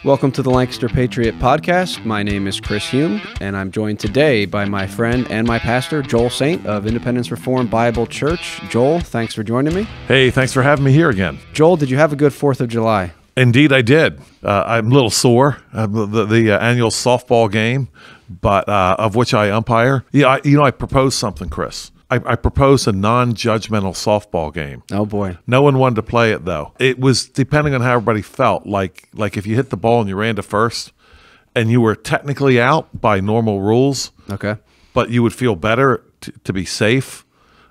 Welcome to the Lancaster Patriot Podcast. My name is Chris Hume, and I'm joined today by my friend and my pastor, Joel Saint of Independence Reformed Bible Church. Joel, thanks for joining me. Hey, thanks for having me here again. Joel, did you have a good 4th of July? Indeed, I did. I'm a little sore. The annual softball game, but of which I umpire. Yeah, I proposed something, Chris. I proposed a non-judgmental softball game. Oh, boy. No one wanted to play it, though. It was depending on how everybody felt. Like if you hit the ball and you ran to first and you were technically out by normal rules, Okay. but you would feel better to be safe,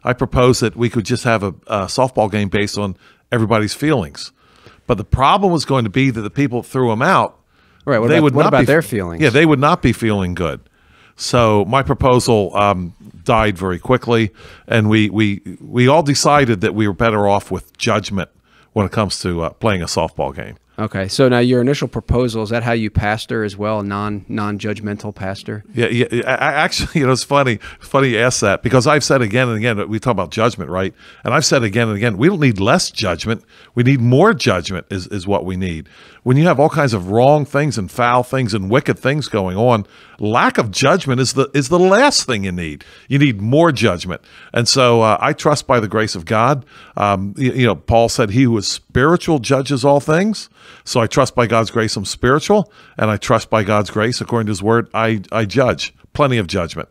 I proposed that we could just have a softball game based on everybody's feelings. But the problem was going to be that the people that threw them out, Right. What about their feelings? Yeah, they would not be feeling good. So my proposal died very quickly, and we all decided that we were better off with judgment when it comes to playing a softball game. Okay. So now your initial proposal, is that how you pastor as well, non-judgmental pastor? Yeah. Actually, it's funny you ask that, because I've said again and again, we talk about judgment, right? And I've said again and again, we don't need less judgment. We need more judgment is what we need. When you have all kinds of wrong things and foul things and wicked things going on, lack of judgment is the last thing you need. You need more judgment. And so I trust by the grace of God. Paul said, he who is spiritual judges all things. So I trust by God's grace I'm spiritual, and I trust by God's grace, according to his word, I judge. Plenty of judgment.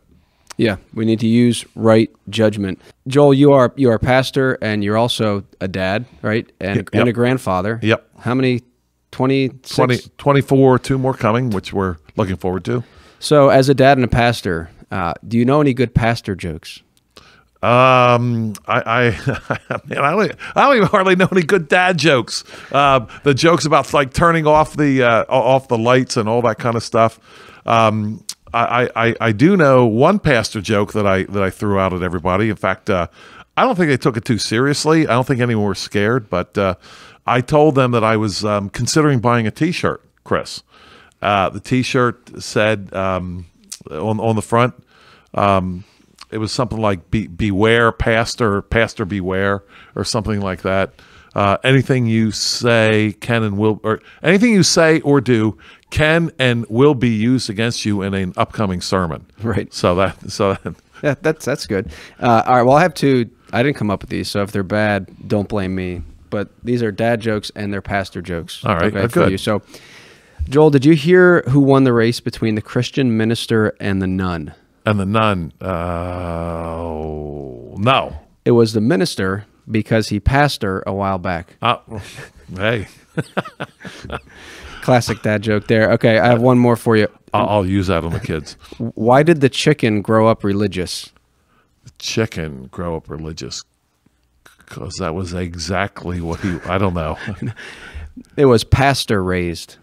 Yeah, we need to use right judgment. Joel, you are a pastor, and you're also a dad, right? And a grandfather. Yep. How many? 26? 24, 2 more coming, which we're looking forward to. So as a dad and a pastor, do you know any good pastor jokes? I don't even hardly know any good dad jokes. The jokes about like turning off the lights and all that kind of stuff. I do know one pastor joke that I threw out at everybody. In fact, I don't think they took it too seriously. I don't think anyone were scared, but I told them that I was considering buying a T-shirt, Chris. The T-shirt said on the front, it was something like beware pastor beware, or something like that. Anything you say can and will, or anything you say or do can and will be used against you in an upcoming sermon. Right. Yeah, that's good. All right. Well, I have two. I didn't come up with these, so if they're bad, don't blame me. But these are dad jokes and they're pastor jokes. All right. Okay, Good. You. So, Joel, did you hear who won the race between the Christian minister and the nun? And the nun, no. It was the minister, because he passed her a while back. Hey. Classic dad joke there. Okay, I have one more for you. I'll use that on the kids. Why did the chicken grow up religious? The chicken grow up religious because that was exactly what I don't know. It was pastor raised.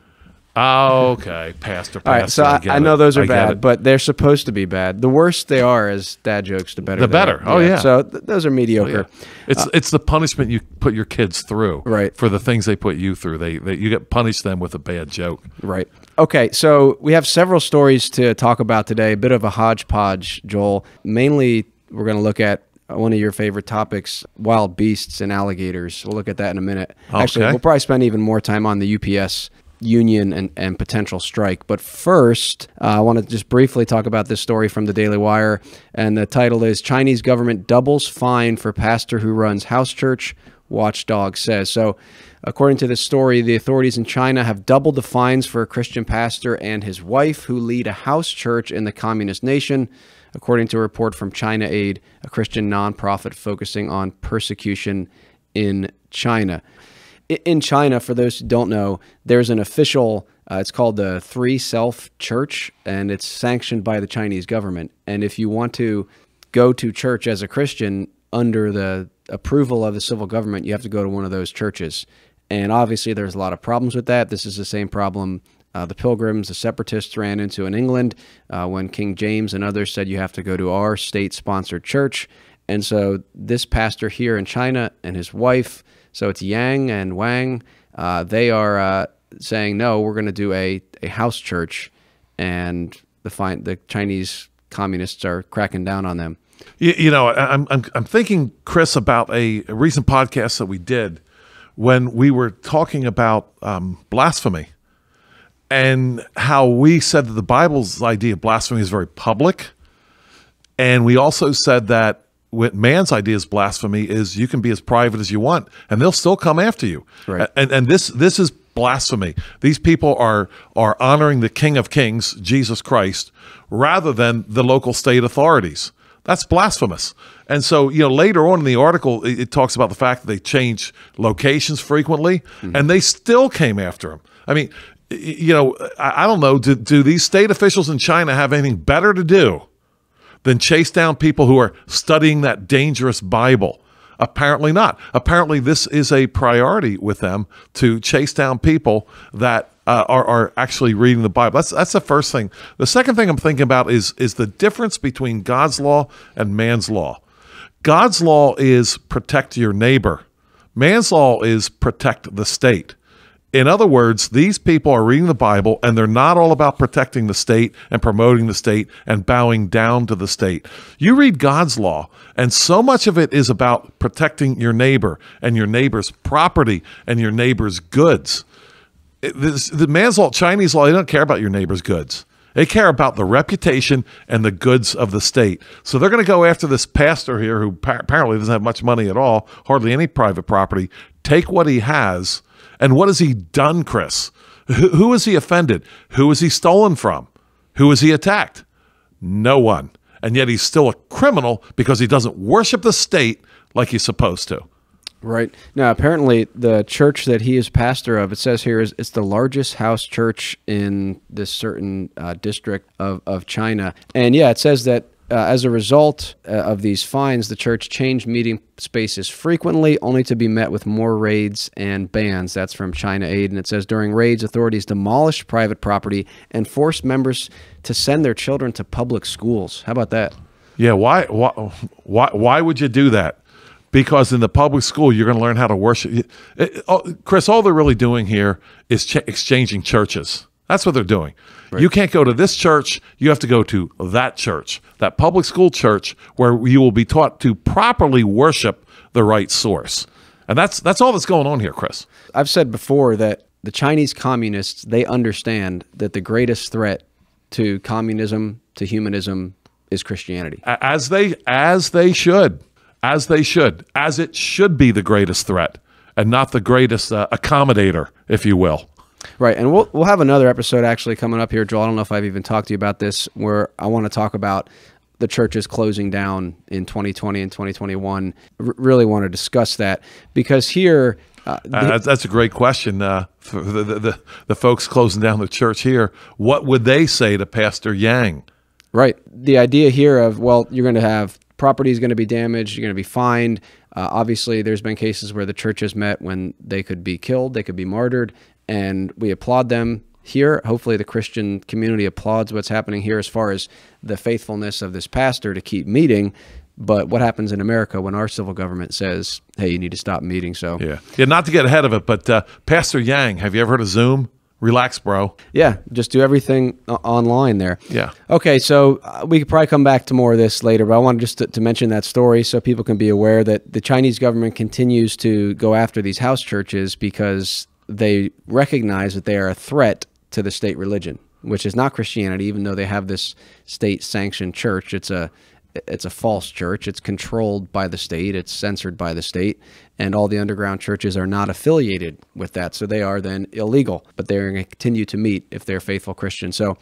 Oh, okay. Pastor. All right, so I know those are bad, but they're supposed to be bad. The worse they are as dad jokes, the better. The better. Oh, yeah. So those are mediocre. Oh, yeah. It's the punishment you put your kids through, right, for the things they put you through. You get punished them with a bad joke. Right. Okay, so we have several stories to talk about today, a bit of a hodgepodge, Joel. Mainly, we're going to look at one of your favorite topics, wild beasts and alligators. We'll look at that in a minute. Okay. Actually, we'll probably spend even more time on the UPS union and potential strike. But first, I want to just briefly talk about this story from the Daily Wire. And the title is, Chinese Government Doubles Fine for Pastor Who Runs House Church, Watchdog Says. So according to this story, the authorities in China have doubled the fines for a Christian pastor and his wife who lead a house church in the communist nation, according to a report from China Aid, a Christian nonprofit focusing on persecution in China. In China, for those who don't know, there's an official, it's called the Three Self Church, and it's sanctioned by the Chinese government. And if you want to go to church as a Christian under the approval of the civil government, you have to go to one of those churches. And obviously, there's a lot of problems with that. This is the same problem the Pilgrims, the Separatists ran into in England when King James and others said you have to go to our state-sponsored church. And so this pastor here in China and his wife, so it's Yang and Wang, they are saying, no, we're going to do a house church, and the Chinese communists are cracking down on them. I'm thinking, Chris, about a recent podcast that we did when we were talking about blasphemy. and how we said that the Bible's idea of blasphemy is very public. And we also said that what man's idea is blasphemy is you can be as private as you want, and they'll still come after you. Right. And this is blasphemy. These people are honoring the King of Kings, Jesus Christ, rather than the local state authorities. That's blasphemous. And so, later on in the article, it talks about the fact that they change locations frequently, and they still came after him. I mean, I don't know. Do these state officials in China have anything better to do than chase down people who are studying that dangerous Bible? Apparently not. Apparently this is a priority with them, to chase down people that are actually reading the Bible. That's the first thing. The second thing I'm thinking about is the difference between God's law and man's law. God's law is protect your neighbor. Man's law is protect the state. In other words, these people are reading the Bible, and they're not all about protecting the state and promoting the state and bowing down to the state. You read God's law, and so much of it is about protecting your neighbor and your neighbor's property and your neighbor's goods. The man's law, Chinese law, they don't care about your neighbor's goods. They care about the reputation and the goods of the state. So they're going to go after this pastor here who apparently doesn't have much money at all, hardly any private property, take what he has. And what has he done, Chris? Who has he offended? Who has he stolen from? Who has he attacked? No one. And yet he's still a criminal because he doesn't worship the state like he's supposed to. Right. Now, apparently, the church that he is pastor of, it says here, it's the largest house church in this certain district of China. And yeah, it says that as a result of these fines, the church changed meeting spaces frequently, only to be met with more raids and bans. That's from China Aid. And it says during raids, authorities demolished private property and forced members to send their children to public schools. How about that? Yeah, why would you do that? Because in the public school, you're going to learn how to worship. Chris, all they're really doing here is exchanging churches. That's what they're doing. Right. You can't go to this church. You have to go to that church, that public school church, where you will be taught to properly worship the right source. And that's all that's going on here, Chris. I've said before that the Chinese communists, they understand that the greatest threat to communism, to humanism, is Christianity. As it should be the greatest threat, and not the greatest accommodator, if you will. Right, and we'll have another episode actually coming up here, Joel. I don't know if I've even talked to you about this, where I want to talk about the churches closing down in 2020 and 2021. Really want to discuss that, because here... that's a great question. For the folks closing down the church here, what would they say to Pastor Yang? Right. The idea here of, well, you're going to have property is going to be damaged, you're going to be fined. Obviously, there's been cases where the church has met when they could be killed, they could be martyred, and we applaud them here. Hopefully the Christian community applauds what's happening here as far as the faithfulness of this pastor to keep meeting. But what happens in America when our civil government says, hey, you need to stop meeting? So yeah, not to get ahead of it, but Pastor Yang, have you ever heard of Zoom? Relax, bro. Yeah, just do everything online there. Yeah. Okay, so we could probably come back to more of this later, but I wanted just to mention that story so people can be aware that the Chinese government continues to go after these house churches because they recognize that they are a threat to the state religion, which is not Christianity, even though they have this state-sanctioned church. It's a false church. It's controlled by the state. It's censored by the state. And all the underground churches are not affiliated with that. So they are then illegal, but they're going to continue to meet if they're faithful Christians. So,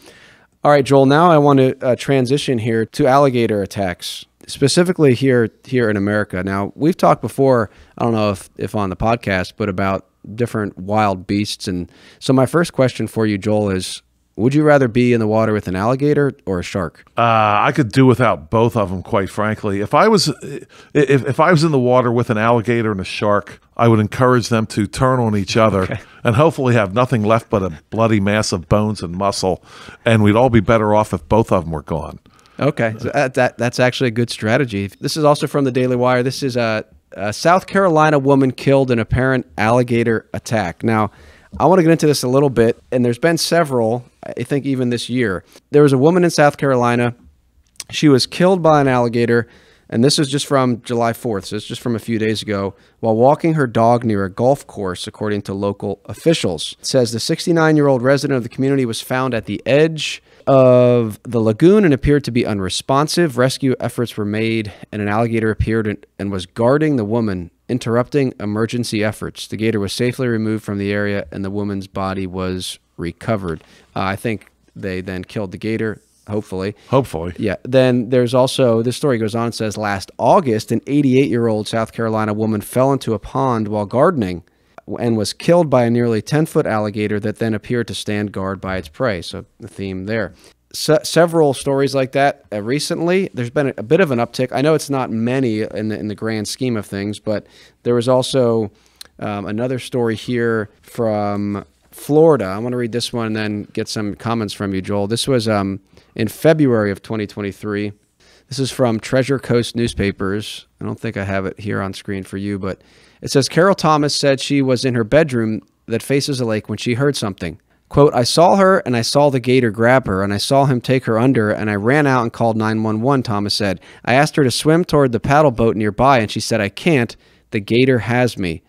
all right, Joel, now I want to transition here to alligator attacks, specifically here in America. Now, we've talked before, I don't know if on the podcast, but about different wild beasts. And so my first question for you, Joel, is, would you rather be in the water with an alligator or a shark? I could do without both of them, quite frankly. If I was in the water with an alligator and a shark, I would encourage them to turn on each other and hopefully have nothing left but a bloody mass of bones and muscle, and we'd all be better off if both of them were gone. Okay, so that's actually a good strategy. This is also from the Daily Wire. This is a South Carolina woman killed in apparent alligator attack. Now, I want to get into this a little bit, and there's been several, I think even this year. There was a woman in South Carolina. She was killed by an alligator. And this is just from July 4th, so it's just from a few days ago. While walking her dog near a golf course, according to local officials. It says the 69-year-old resident of the community was found at the edge of the lagoon and appeared to be unresponsive. Rescue efforts were made, and an alligator appeared and was guarding the woman, interrupting emergency efforts. The gator was safely removed from the area, and the woman's body was recovered. I think they then killed the gator. Hopefully. Yeah. Then there's also, this story goes on and says, last August, an 88-year-old South Carolina woman fell into a pond while gardening and was killed by a nearly 10-foot alligator that then appeared to stand guard by its prey. So the theme there. Several stories like that recently. There's been a bit of an uptick. I know it's not many in the grand scheme of things, but there was also another story here from Florida. I want to read this one and then get some comments from you, Joel. This was in February of 2023. This is from Treasure Coast Newspapers. I don't think I have it here on screen for you, but it says Carol Thomas said she was in her bedroom that faces a lake when she heard something. Quote, I saw her and I saw the gator grab her and I saw him take her under and I ran out and called 911, Thomas said. I asked her to swim toward the paddle boat nearby and she said, I can't. The gator has me.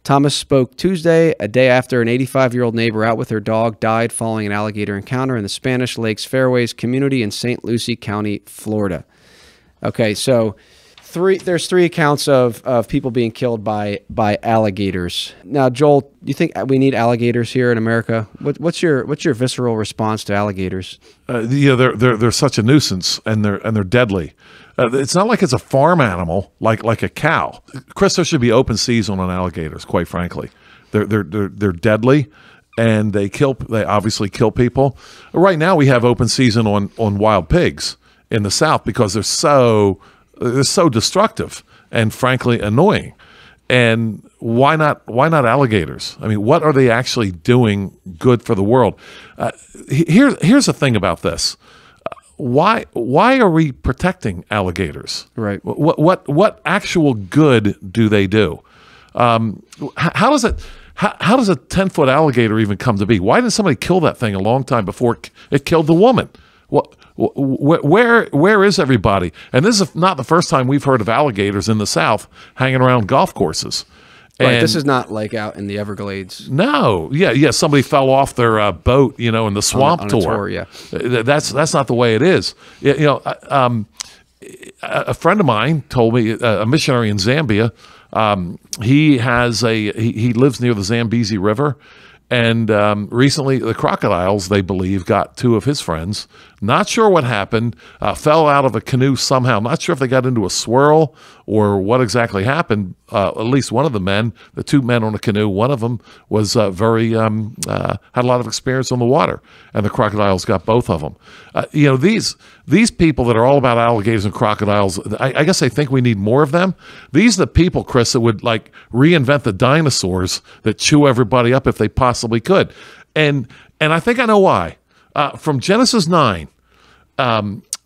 Thomas spoke Tuesday, a day after an 85-year-old neighbor out with her dog died following an alligator encounter in the Spanish Lakes Fairways community in St. Lucie County, Florida. Okay, so there's three accounts of people being killed by alligators. Now, Joel, do you think we need alligators here in America? What's your visceral response to alligators? They're such a nuisance and they're deadly. It's not like it's a farm animal like a cow. Chris, there should be open season on alligators. Quite frankly, they're deadly, and they obviously kill people. Right now, we have open season on wild pigs in the South because they're so destructive and frankly annoying. And why not alligators? I mean, what are they actually doing good for the world? Here's the thing about this. Why are we protecting alligators? Right. What actual good do they do? How does a 10-foot alligator even come to be? Why didn't somebody kill that thing a long time before it killed the woman? Where is everybody? And this is not the first time we've heard of alligators in the South hanging around golf courses. Right, this is not like out in the Everglades. No, yeah. Somebody fell off their boat, in the swamp on a tour. tour. Yeah, that's not the way it is. A friend of mine told me, a missionary in Zambia. He lives near the Zambezi River, and recently the crocodiles, they believe, got two of his friends. Not sure what happened. Fell out of a canoe somehow. Not sure if they got into a swirl or what exactly happened. At least one of the two men on a canoe, one of them was had a lot of experience on the water, and the crocodiles got both of them. These people that are all about alligators and crocodiles, I guess they think we need more of them. These are the people, Chris, that would like reinvent the dinosaurs that chew everybody up if they possibly could. And I think I know why. From Genesis 9,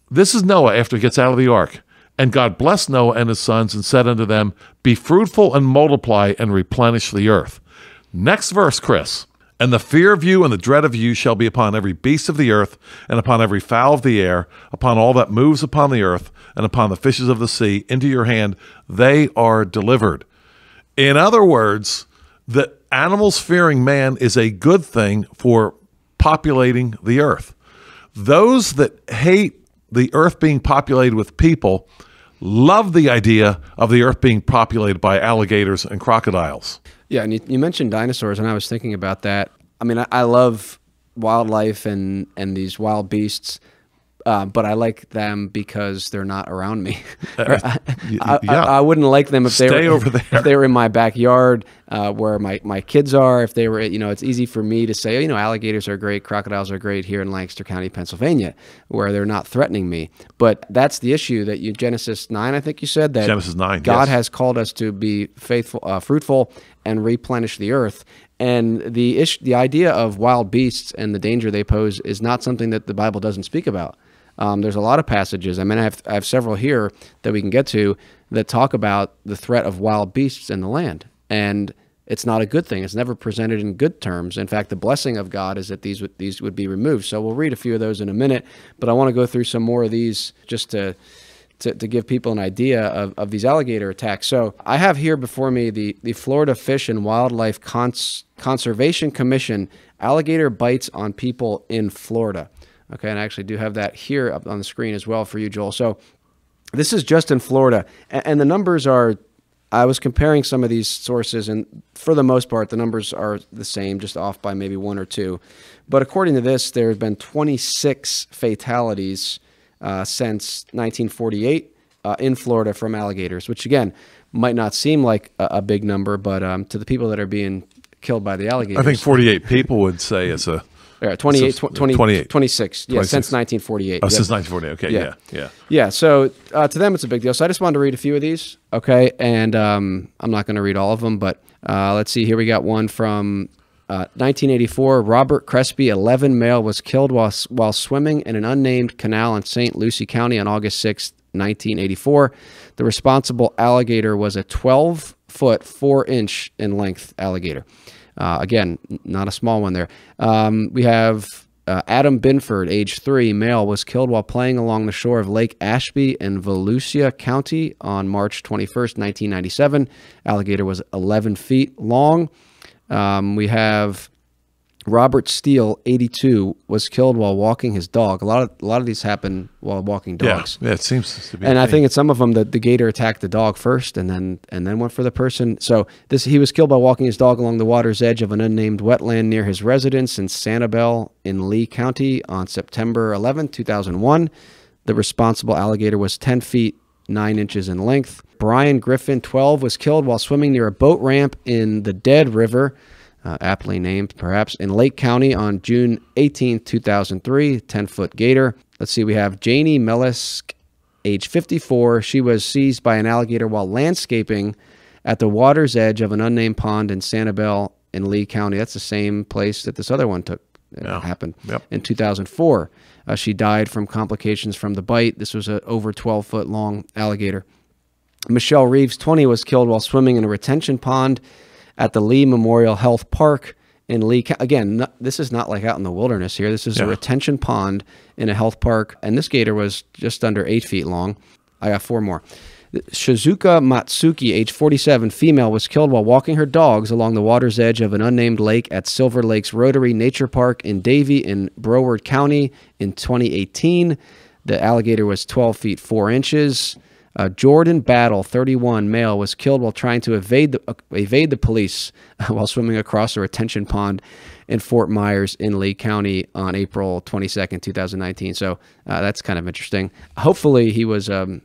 this is Noah after he gets out of the ark. And God blessed Noah and his sons and said unto them, be fruitful and multiply and replenish the earth. Next verse, Chris. And the fear of you and the dread of you shall be upon every beast of the earth, and upon every fowl of the air, upon all that moves upon the earth, and upon the fishes of the sea. Into your hand they are delivered. In other words, the animals fearing man is a good thing for populating the earth. Those that hate the earth being populated with people love the idea of the earth being populated by alligators and crocodiles. Yeah, and you mentioned dinosaurs, and I was thinking about that. I mean, I love wildlife and these wild beasts, but I like them because they're not around me. I wouldn't like them if they were in my backyard where my kids are. If they were, it's easy for me to say, alligators are great, crocodiles are great here in Lancaster County, Pennsylvania, where they're not threatening me. But that's the issue that Genesis 9, I think you said, that Genesis 9, God yes, has called us to be faithful, fruitful, and replenish the earth. And the idea of wild beasts and the danger they pose is not something that the Bible doesn't speak about. There's a lot of passages. I mean, I have several here that we can get to that talk about the threat of wild beasts in the land. And it's not a good thing. It's never presented in good terms. In fact, the blessing of God is that these would be removed. So we'll read a few of those in a minute, but I want to go through some more of these just to to give people an idea of these alligator attacks. So I have here before me the Florida Fish and Wildlife Conservation Commission alligator bites on people in Florida. Okay, and I actually do have that here up on the screen as well for you, Joel. So this is just in Florida, and the numbers are, I was comparing some of these sources, and for the most part, the numbers are the same, just off by maybe 1 or 2. But according to this, there have been 26 fatalities since 1948 in Florida from alligators, which again might not seem like a big number, but to the people that are being killed by the alligators, I think 48 people would say it's a 26. 26. Yeah, since 1948. Oh, since 1948. Okay, yeah. So to them, it's a big deal. So I just wanted to read a few of these, okay? And I'm not going to read all of them, but let's see. Here we got one from 1984. Robert Crespi, 11 male, was killed while swimming in an unnamed canal in St. Lucie County on August 6, 1984. The responsible alligator was a 12-foot, 4-inch in length alligator. Again, not a small one there. We have Adam Binford, age 3, male, was killed while playing along the shore of Lake Ashby in Volusia County on March 21st, 1997. Alligator was 11 feet long. We have Robert Steele, 82, was killed while walking his dog. A lot of these happen while walking dogs. Yeah, it seems to be. And I think in some of them, the gator attacked the dog first, and then went for the person. So he was killed by walking his dog along the water's edge of an unnamed wetland near his residence in Sanibel in Lee County on September 11, 2001. The responsible alligator was 10 feet 9 inches in length. Brian Griffin, 12, was killed while swimming near a boat ramp in the Dead River, aptly named perhaps, in Lake County on June 18, 2003, 10-foot gator. Let's see, we have Janie Mellisk, age 54. She was seized by an alligator while landscaping at the water's edge of an unnamed pond in Sanibel in Lee County. That's the same place that this other one happened in 2004. She died from complications from the bite. This was an over 12-foot long alligator. Michelle Reeves, 20, was killed while swimming in a retention pond at the Lee Memorial Health Park in Lee. Again, this is not like out in the wilderness here. This is a retention pond in a health park, and this gator was just under 8 feet long. I got 4 more. Shizuka Matsuki, age 47, female, was killed while walking her dogs along the water's edge of an unnamed lake at Silver Lakes Rotary Nature Park in Davie in Broward County in 2018. The alligator was 12 feet 4 inches. Jordan Battle, 31, male, was killed while trying to evade the police while swimming across a retention pond in Fort Myers in Lee County on April 22nd, 2019. So that's kind of interesting. Hopefully he was a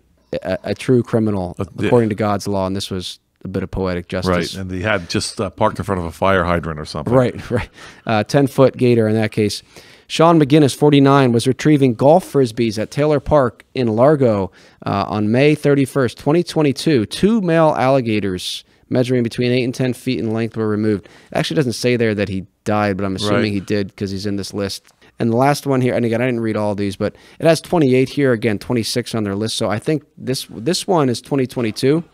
true criminal according to God's law, and this was a bit of poetic justice. Right, and he had just parked in front of a fire hydrant or something. Right. 10-foot gator in that case. Sean McGinnis, 49, was retrieving golf frisbees at Taylor Park in Largo on May 31st, 2022. 2 male alligators measuring between 8 and 10 feet in length were removed. It actually doesn't say there that he died, but I'm assuming he did because he's in this list. And the last one here, and again, I didn't read all of these, but it has 28 here, again, 26 on their list. So I think this one is 2022,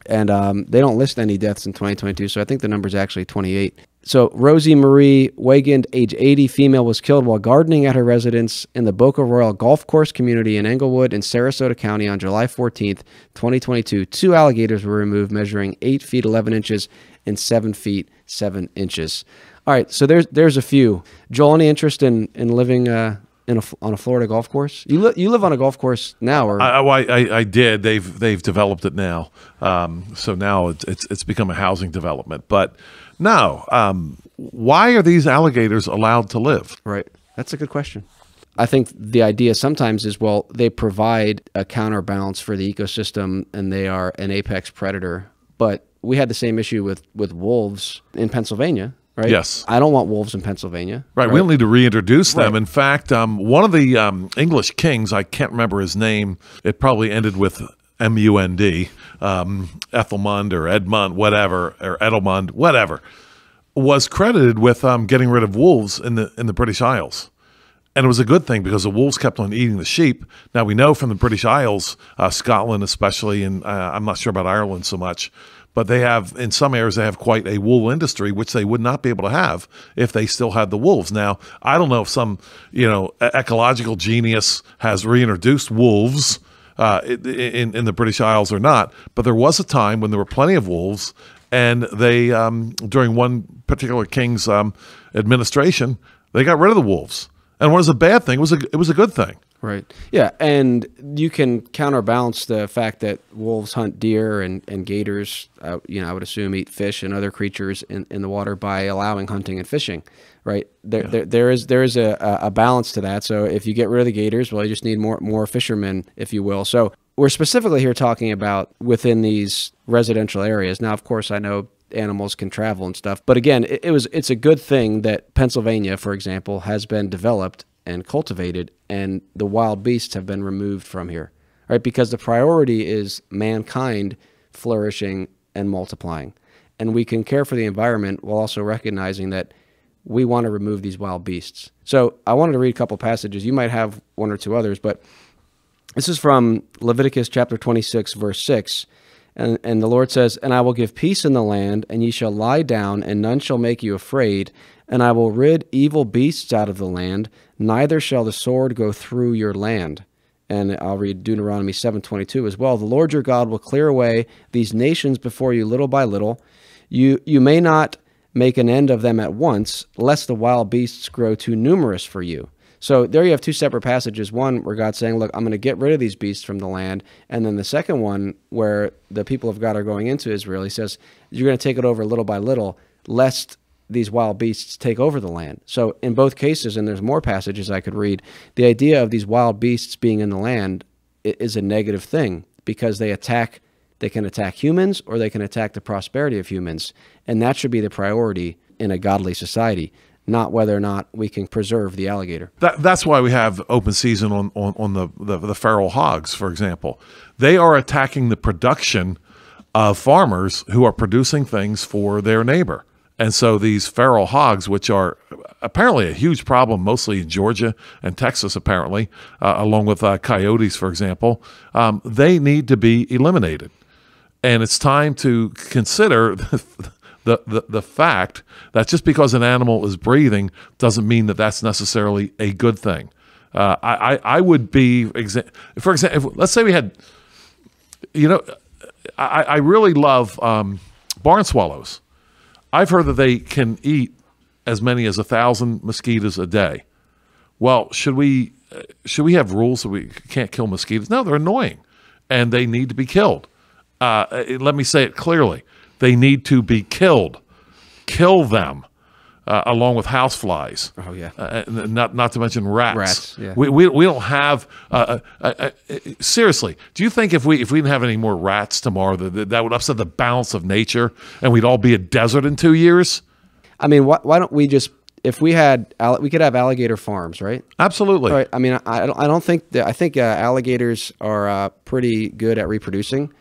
and they don't list any deaths in 2022, so I think the number is actually 28. So Rosie Marie Wagand, age 80, female, was killed while gardening at her residence in the Boca Royal Golf Course community in Englewood in Sarasota County on July 14th, 2022. 2 alligators were removed measuring 8 feet 11 inches and 7 feet 7 inches. All right, so there's a few. Joel, any interest in living on a Florida golf course? You live on a golf course now, or I did. They've developed it now, so now it's become a housing development. But no, why are these alligators allowed to live? Right, that's a good question. I think the idea sometimes is, well, they provide a counterbalance for the ecosystem, and they are an apex predator. But we had the same issue with wolves in Pennsylvania. Right? Yes. I don't want wolves in Pennsylvania. Right. We don't need to reintroduce them. In fact, one of the English kings, I can't remember his name. It probably ended with M-U-N-D, Ethelmund or Edmund, whatever, or Edelmund, whatever, was credited with getting rid of wolves in the British Isles. And it was a good thing because the wolves kept on eating the sheep. Now, we know from the British Isles, Scotland especially, and I'm not sure about Ireland so much, but they have, in some areas, they have quite a wool industry, which they would not be able to have if they still had the wolves. Now, I don't know if some, ecological genius has reintroduced wolves in the British Isles or not, but there was a time when there were plenty of wolves, and they during one particular king's administration, they got rid of the wolves. And what was a bad thing? It was a good thing. Right. Yeah, and you can counterbalance the fact that wolves hunt deer and gators, you know, I would assume eat fish and other creatures in the water by allowing hunting and fishing, right? There is a balance to that. So if you get rid of the gators, well, you just need more fishermen, if you will. So we're specifically here talking about within these residential areas. Now, of course, I know animals can travel and stuff, but again, it's a good thing that Pennsylvania, for example, has been developed and cultivated, and the wild beasts have been removed from here, right? Because the priority is mankind flourishing and multiplying. And we can care for the environment while also recognizing that we want to remove these wild beasts. So I wanted to read a couple passages. You might have one or two others, but this is from Leviticus chapter 26, verse 6. And the Lord says, "And I will give peace in the land, and ye shall lie down, and none shall make you afraid. And I will rid evil beasts out of the land, neither shall the sword go through your land." And I'll read Deuteronomy 7:22 as well. "The Lord your God will clear away these nations before you little by little. You may not make an end of them at once, lest the wild beasts grow too numerous for you." So there you have two separate passages. One where God's saying, look, I'm going to get rid of these beasts from the land. And then the second one where the people of God are going into Israel, he says, you're going to take it over little by little, lest these wild beasts take over the land. So in both cases, and there's more passages I could read, the idea of these wild beasts being in the land is a negative thing because they can attack humans, or they can attack the prosperity of humans. And that should be the priority in a godly society, not whether or not we can preserve the alligator. That's why we have open season on the feral hogs, for example. They are attacking the production of farmers who are producing things for their neighbor. And so these feral hogs, which are apparently a huge problem, mostly in Georgia and Texas, apparently, along with coyotes, for example, they need to be eliminated. And it's time to consider the fact that just because an animal is breathing doesn't mean that that's necessarily a good thing. I would be, for example, let's say we had, you know, I really love barn swallows. I've heard that they can eat as many as 1,000 mosquitoes a day. Well, should we have rules that we can't kill mosquitoes? No, they're annoying, and they need to be killed. Let me say it clearly. They need to be killed. Kill them, along with houseflies. Oh yeah. Not to mention rats. Rats. Yeah. We don't have. Seriously, do you think if we didn't have any more rats tomorrow, that would upset the balance of nature, and we'd all be a desert in 2 years? I mean, why don't we just? If we had, we could have alligator farms, right? Absolutely. Right. I mean, I don't think that. I think alligators are pretty good at reproducing.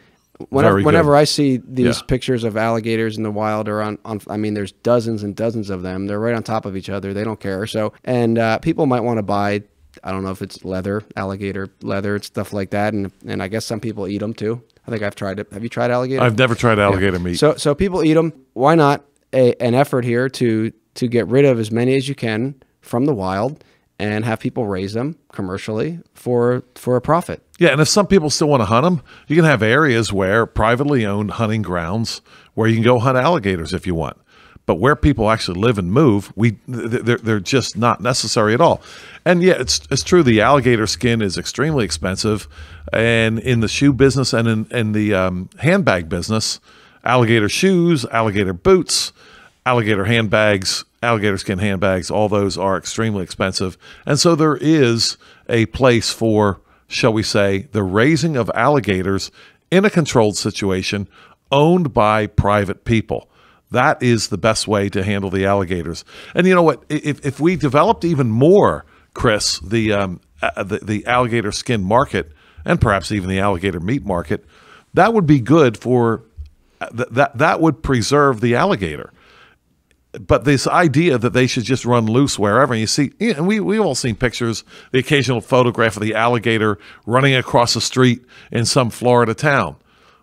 Whenever I see these pictures of alligators in the wild, or on, I mean, there's dozens and dozens of them. They're right on top of each other. They don't care. So, and people might want to buy, I don't know if it's leather, alligator leather, and stuff like that. And I guess some people eat them too. I think I've tried it. Have you tried alligator? I've never tried alligator meat. So people eat them. Why not an effort here to get rid of as many as you can from the wild and have people raise them commercially for a profit? Yeah, and if some people still want to hunt them, you can have areas where privately owned hunting grounds where you can go hunt alligators if you want. But where people actually live and move, they're just not necessary at all. And yeah, it's true. The alligator skin is extremely expensive, and in the shoe business and in the handbag business, alligator shoes, alligator boots, alligator handbags, alligator skin handbags, all those are extremely expensive. And so there is a place for, shall we say, the raising of alligators in a controlled situation owned by private people. That is the best way to handle the alligators. And you know what? If we developed even more, Chris, the alligator skin market, and perhaps even the alligator meat market, that would be good for that would preserve the alligator. But this idea that they should just run loose wherever, and you see, and we've all seen pictures, the occasional photograph of the alligator running across the street in some Florida town.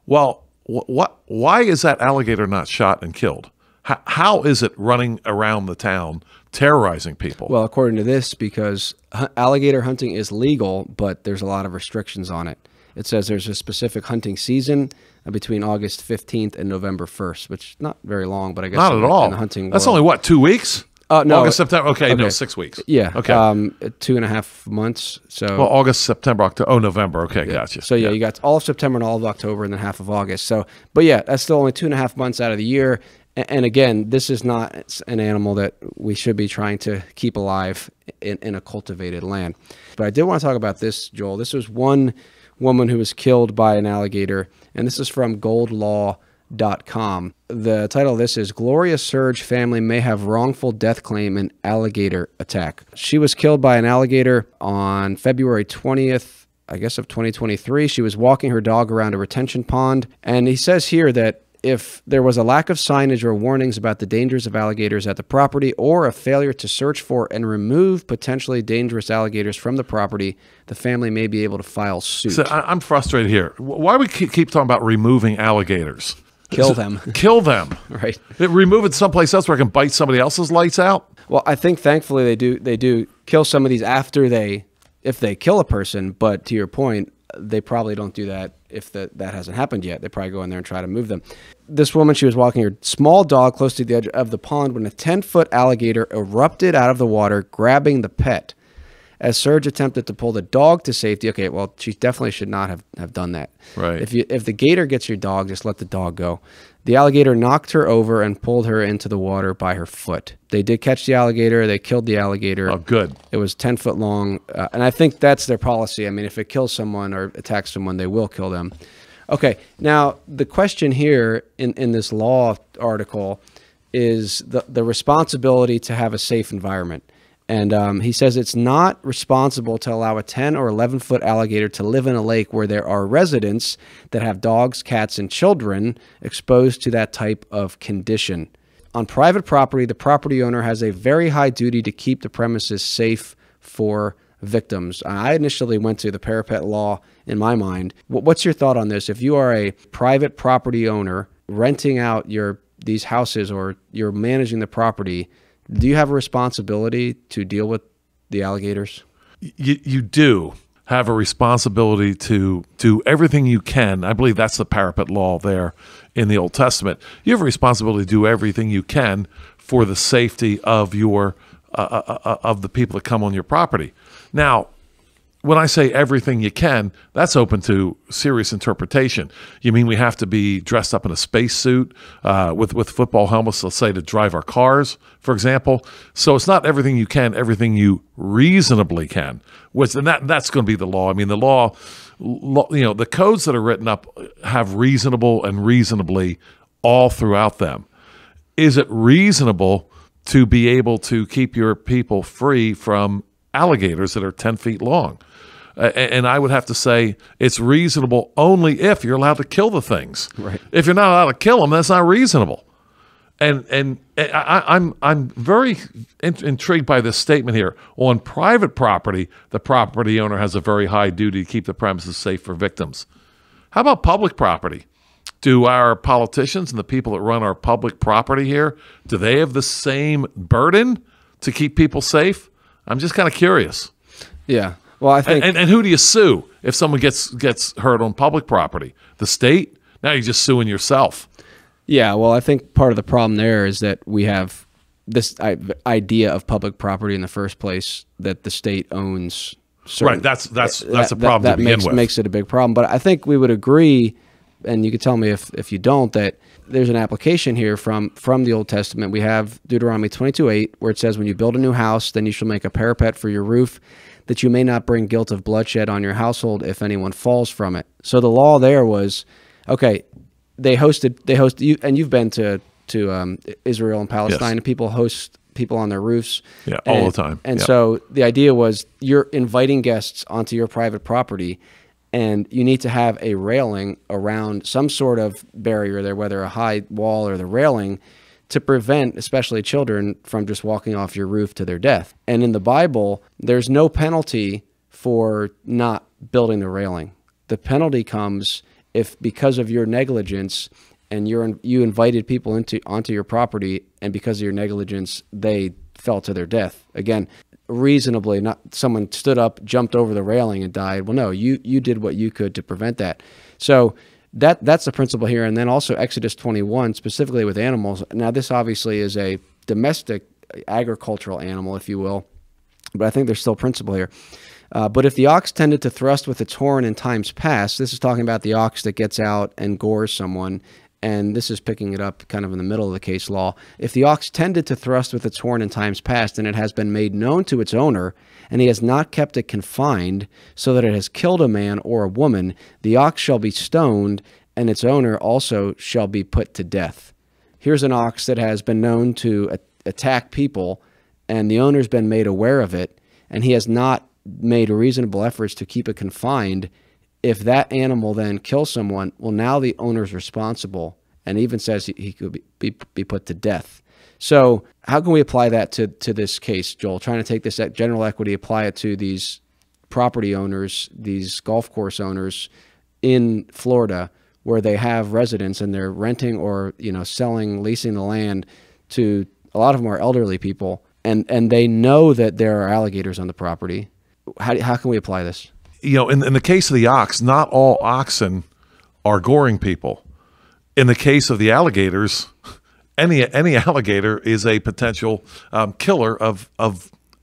Well, why is that alligator not shot and killed? How is it running around the town terrorizing people? Well, according to this, because alligator hunting is legal, but there's a lot of restrictions on it. It says there's a specific hunting season between August 15th and November 1st, which is not very long, but I guess Not at all. in the hunting That's world. only what, 2 weeks? No, August, September. Okay, no, 6 weeks. Yeah. Okay. 2.5 months. So Well, August, September, October. Oh, November. Okay, gotcha. So you got all of September and all of October and then half of August. So, but yeah, that's still only 2.5 months out of the year. And again, this is not an animal that we should be trying to keep alive in a cultivated land. But I did want to talk about this, Joel. This was one woman who was killed by an alligator, and this is from goldlaw.com. The title of this is Gloria Surge Family May Have Wrongful Death Claim in Alligator Attack. She was killed by an alligator on February 20th, I guess, of 2023. She was walking her dog around a retention pond, and he says here that if there was a lack of signage or warnings about the dangers of alligators at the property or a failure to search for and remove potentially dangerous alligators from the property, the family may be able to file suit. So I'm frustrated here. Why do we keep talking about removing alligators? Kill them. Kill them. Right. Remove it someplace else where I can bite somebody else's lights out? Well, I think thankfully they do kill some of these after if they kill a person, but to your point, they probably don't do that if that hasn't happened yet. They probably go in there and try to move them. This woman, she was walking her small dog close to the edge of the pond when a 10-foot alligator erupted out of the water, grabbing the pet. As Surge attempted to pull the dog to safety, okay, well, she definitely should not have done that. Right. If the gator gets your dog, just let the dog go. The alligator knocked her over and pulled her into the water by her foot. They did catch the alligator. They killed the alligator. Oh, good. It was 10 foot long. And I think that's their policy. I mean, if it kills someone or attacks someone, they will kill them. Okay. Now, the question here in this law article is the responsibility to have a safe environment. And he says it's not responsible to allow a 10 or 11-foot alligator to live in a lake where there are residents that have dogs, cats, and children exposed to that type of condition. On private property, the property owner has a very high duty to keep the premises safe for victims. I initially went to the parapet law in my mind. What's your thought on this? If you are a private property owner renting out these houses or you're managing the property, do you have a responsibility to deal with the alligators? You do have a responsibility to do everything you can. I believe that's the parapet law there in the Old Testament. You have a responsibility to do everything you can for the safety of your of the people that come on your property. Now, when I say everything you can, that's open to serious interpretation. You mean we have to be dressed up in a spacesuit with football helmets, let's say, to drive our cars, for example? So it's not everything you can, everything you reasonably can. And that's going to be the law. I mean, the law, the codes that are written up have reasonable and reasonably all throughout them. Is it reasonable to be able to keep your people free from alligators that are 10 feet long? And I would have to say it's reasonable only if you're allowed to kill the things. Right. If you're not allowed to kill them, that's not reasonable. And I'm very intrigued by this statement here. On private property, the property owner has a very high duty to keep the premises safe for victims. How about public property? Do our politicians and the people that run our public property here, do they have the same burden to keep people safe? I'm just kind of curious. Yeah. Well, I think, and who do you sue if someone gets hurt on public property? The state? Now you're just suing yourself. Yeah. Well, I think part of the problem there is that we have this idea of public property in the first place that the state owns. Right. That's a problem to begin with. Makes it a big problem. But I think we would agree, and you could tell me if you don't, that there's an application here from the Old Testament. We have Deuteronomy 22:8, where it says, when you build a new house, then you shall make a parapet for your roof, that you may not bring guilt of bloodshed on your household if anyone falls from it. So the law there was, okay, they host you, and you've been to Israel and Palestine, yes. And people host people on their roofs. Yeah, all the time. And so the idea was you're inviting guests onto your private property, and you need to have a railing around some sort of barrier there, whether a high wall or the railing, to prevent especially children from just walking off your roof to their death. And in the Bible, there's no penalty for not building the railing. The penalty comes if, because of your negligence, and you invited people onto your property, and because of your negligence, they fell to their death. Again, reasonably, not someone stood up, jumped over the railing and died. Well, no, you did what you could to prevent that. So that's the principle here. And then also Exodus 21, specifically with animals. Now, this obviously is a domestic agricultural animal, if you will, but I think there's still principle here. But if the ox tended to thrust with its horn in times past, this is talking about the ox that gets out and gores someone, and this is picking it up kind of in the middle of the case law. If the ox tended to thrust with its horn in times past, and it has been made known to its owner, and he has not kept it confined, so that it has killed a man or a woman, the ox shall be stoned, and its owner also shall be put to death. Here's an ox that has been known to attack people, and the owner's been made aware of it, and he has not made reasonable efforts to keep it confined. If that animal then kills someone, well, now the owner's responsible, and even says he could be put to death. So how can we apply that to this case, Joel? Trying to take this general equity, apply it to these property owners, these golf course owners in Florida, where they have residents and they're renting or selling, leasing the land to, a lot of them are elderly people, and they know that there are alligators on the property. How can we apply this? In the case of the ox, not all oxen are goring people. In the case of the alligators, any alligator is a potential killer of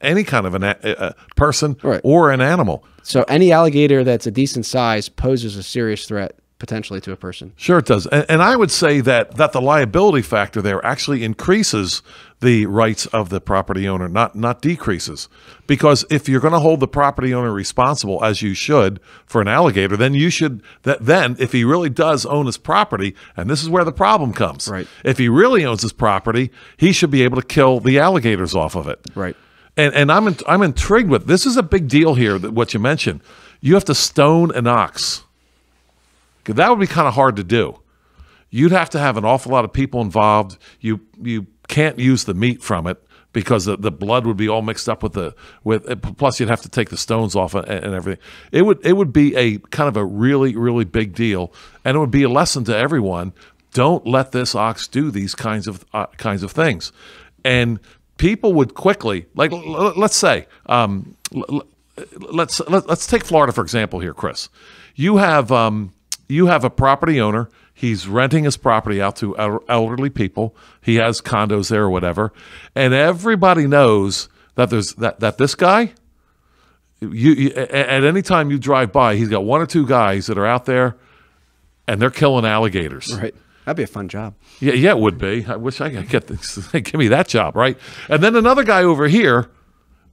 any kind of a person, right, or an animal. So any alligator that's a decent size poses a serious threat potentially to a person. Sure it does. And I would say that the liability factor there actually increases the rights of the property owner, not decreases. Because if you're going to hold the property owner responsible, as you should, for an alligator, then you should, then if he really does own his property, and this is where the problem comes. Right. If he really owns his property, he should be able to kill the alligators off of it. Right. And I'm intrigued with, this is a big deal here, what you mentioned. You have to stone an ox. That would be kind of hard to do. You'd have to have an awful lot of people involved. You can't use the meat from it because the blood would be all mixed up plus you'd have to take the stones off and everything. It would be a kind of a really, really big deal, and it would be a lesson to everyone. Don't let this ox do these kinds of things. And people would quickly, like, let's say, let's take Florida for example here, Chris. You have a property owner. He's renting his property out to elderly people. He has condos there or whatever, and everybody knows that that this guy. At any time you drive by, he's got one or two guys that are out there, and they're killing alligators. Right. That'd be a fun job. Yeah, it would be. I wish I could get this. Give me that job, right? And then another guy over here.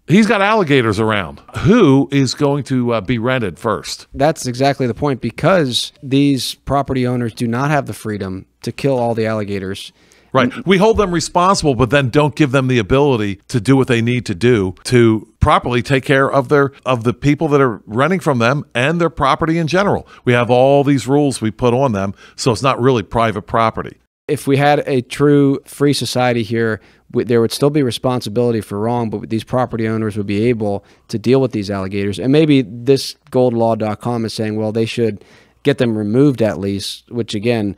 He's got alligators around. Who is going to be rented first? That's exactly the point, because these property owners do not have the freedom to kill all the alligators. Right. We hold them responsible, but then don't give them the ability to do what they need to do to properly take care of the people that are renting from them and their property in general. We have all these rules we put on them, so it's not really private property. If we had a true free society here, there would still be responsibility for wrong, but these property owners would be able to deal with these alligators. And maybe this goldlaw.com is saying, well, they should get them removed at least, which again,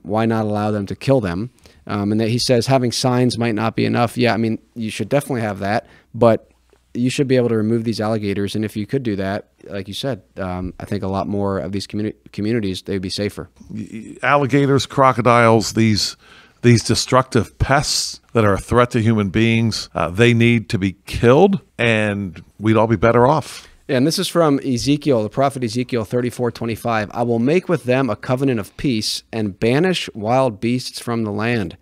why not allow them to kill them? And that he says having signs might not be enough. Yeah, I mean, you should definitely have that, but you should be able to remove these alligators. And if you could do that, like you said, I think a lot more of these communities, they'd be safer. Alligators, crocodiles, these destructive pests that are a threat to human beings, they need to be killed, and we'd all be better off. And this is from Ezekiel, the prophet Ezekiel 34:25. I will make with them a covenant of peace and banish wild beasts from the land,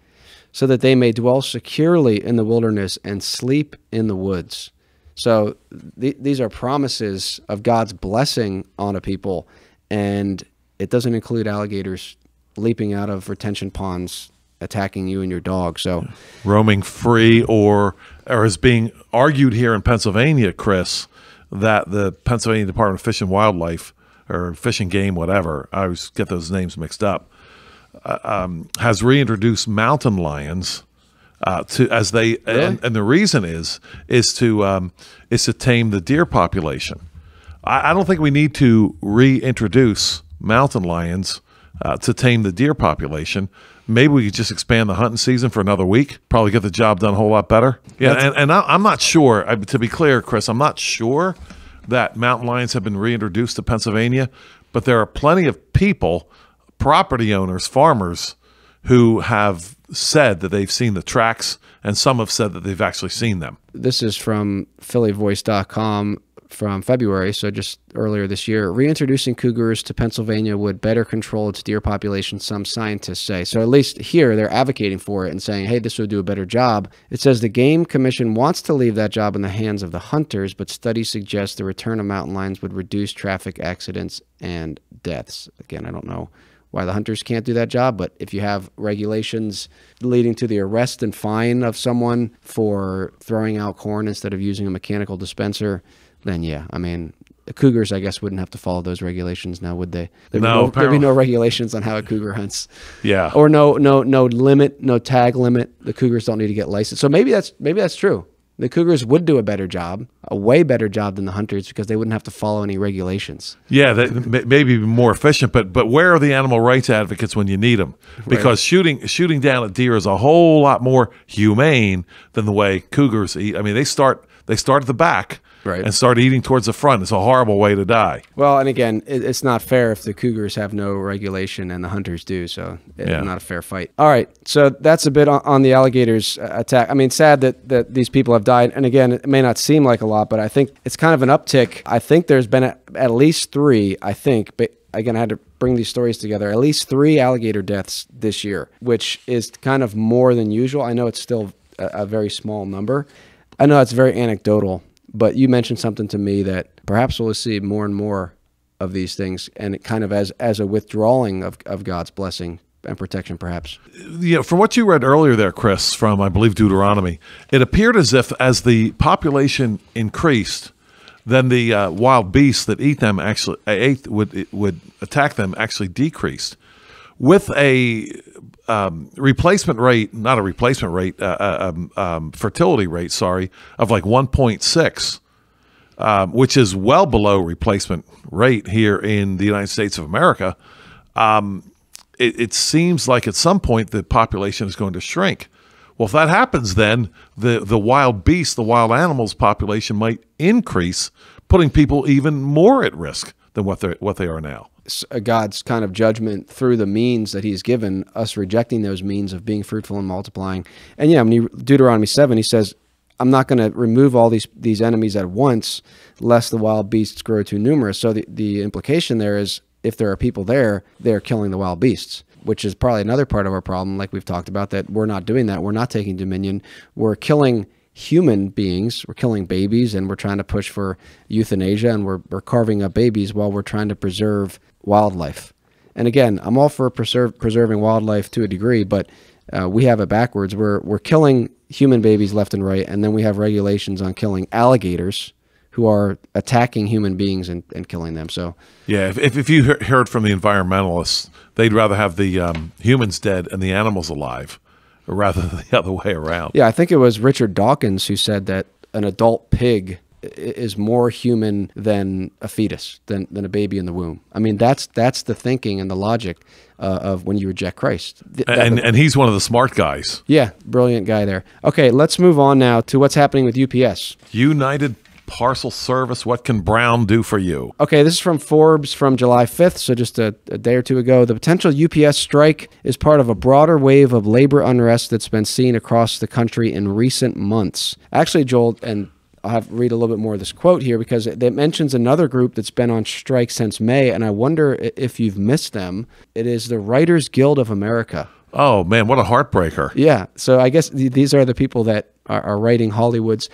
so that they may dwell securely in the wilderness and sleep in the woods. So these are promises of God's blessing on a people, and it doesn't include alligators leaping out of retention ponds, attacking you and your dog. So roaming free, or is being argued here in Pennsylvania, Chris, that the Pennsylvania Department of Fish and Wildlife, or Fish and Game, whatever, I always get those names mixed up, has reintroduced mountain lions really? and the reason is to tame the deer population. I don't think we need to reintroduce mountain lions to tame the deer population. maybe we could just expand the hunting season for another week. Probably get the job done a whole lot better. Yeah, and I'm not sure. To be clear, Chris, I'm not sure that mountain lions have been reintroduced to Pennsylvania, but there are plenty of people, property owners, farmers, who have said that they've seen the tracks, and some have said that they've actually seen them. This is from phillyvoice.com from February, so just earlier this year. Reintroducing cougars to Pennsylvania would better control its deer population, some scientists say. So at least here, they're advocating for it and saying, hey, this would do a better job. It says the Game Commission wants to leave that job in the hands of the hunters, but studies suggest the return of mountain lions would reduce traffic accidents and deaths. Again, I don't know why the hunters can't do that job, but if you have regulations leading to the arrest and fine of someone for throwing out corn instead of using a mechanical dispenser, then yeah, I mean, the cougars, I guess, wouldn't have to follow those regulations now, would they? There'd be no regulations on how a cougar hunts. Yeah. Or no limit, no tag limit. The cougars don't need to get licensed. So maybe that's true. The cougars would do a better job, a way better job than the hunters, because they wouldn't have to follow any regulations. Yeah, that may be more efficient, but where are the animal rights advocates when you need them? Because shooting down a deer is a whole lot more humane than the way cougars eat. I mean, they start at the back. Right. And start eating towards the front. It's a horrible way to die. Well, and again, it's not fair if the cougars have no regulation and the hunters do, so it's not a fair fight. All right, so that's a bit on the alligators attack. I mean, sad that these people have died, and again, it may not seem like a lot, but I think it's kind of an uptick. I think there's been at least 3, I think, but again, I had to bring these stories together, at least 3 alligator deaths this year, which is kind of more than usual. I know it's still a very small number. I know it's very anecdotal. But you mentioned something to me that perhaps we'll see more and more of these things, and it kind of as a withdrawing of God's blessing and protection, perhaps. Yeah, from what you read earlier there, Chris, from, I believe, Deuteronomy, it appeared as if as the population increased, then the wild beasts that eat them would attack them actually decreased. With a replacement rate, not a replacement rate, fertility rate, sorry, of like 1.6, which is well below replacement rate here in the United States of America. It seems like at some point the population is going to shrink. Well, if that happens, then the wild beasts, the wild animals population might increase, putting people even more at risk than what they are now. God's kind of judgment through the means that he's given, us rejecting those means of being fruitful and multiplying. And yeah, when Deuteronomy 7, he says, I'm not going to remove all these enemies at once, lest the wild beasts grow too numerous. So the implication there is, if there are people there, they're killing the wild beasts, which is probably another part of our problem, like we've talked about, that we're not doing that. We're not taking dominion. We're killing human beings, we're killing babies, and we're trying to push for euthanasia, and we're carving up babies while we're trying to preserve wildlife. And again, I'm all for preserving wildlife to a degree, but we have it backwards. We're killing human babies left and right, and then we have regulations on killing alligators who are attacking human beings and killing them. So yeah, if you heard from the environmentalists, they'd rather have the humans dead and the animals alive, rather than the other way around. Yeah, I think it was Richard Dawkins who said that an adult pig is more human than a fetus, than a baby in the womb. I mean, that's the thinking and the logic of when you reject Christ. And he's one of the smart guys. Yeah, brilliant guy there. Okay, let's move on now to what's happening with UPS. United Parcel Service, what can Brown do for you? Okay, this is from Forbes from July 5th, so just a day or two ago. The potential UPS strike is part of a broader wave of labor unrest that's been seen across the country in recent months. Actually, Joel, and I'll have to read a little bit more of this quote here, because it mentions another group that's been on strike since May, and I wonder if you've missed them. It is the Writers Guild of America. Oh, man, what a heartbreaker. Yeah, so I guess these are the people that are writing Hollywood's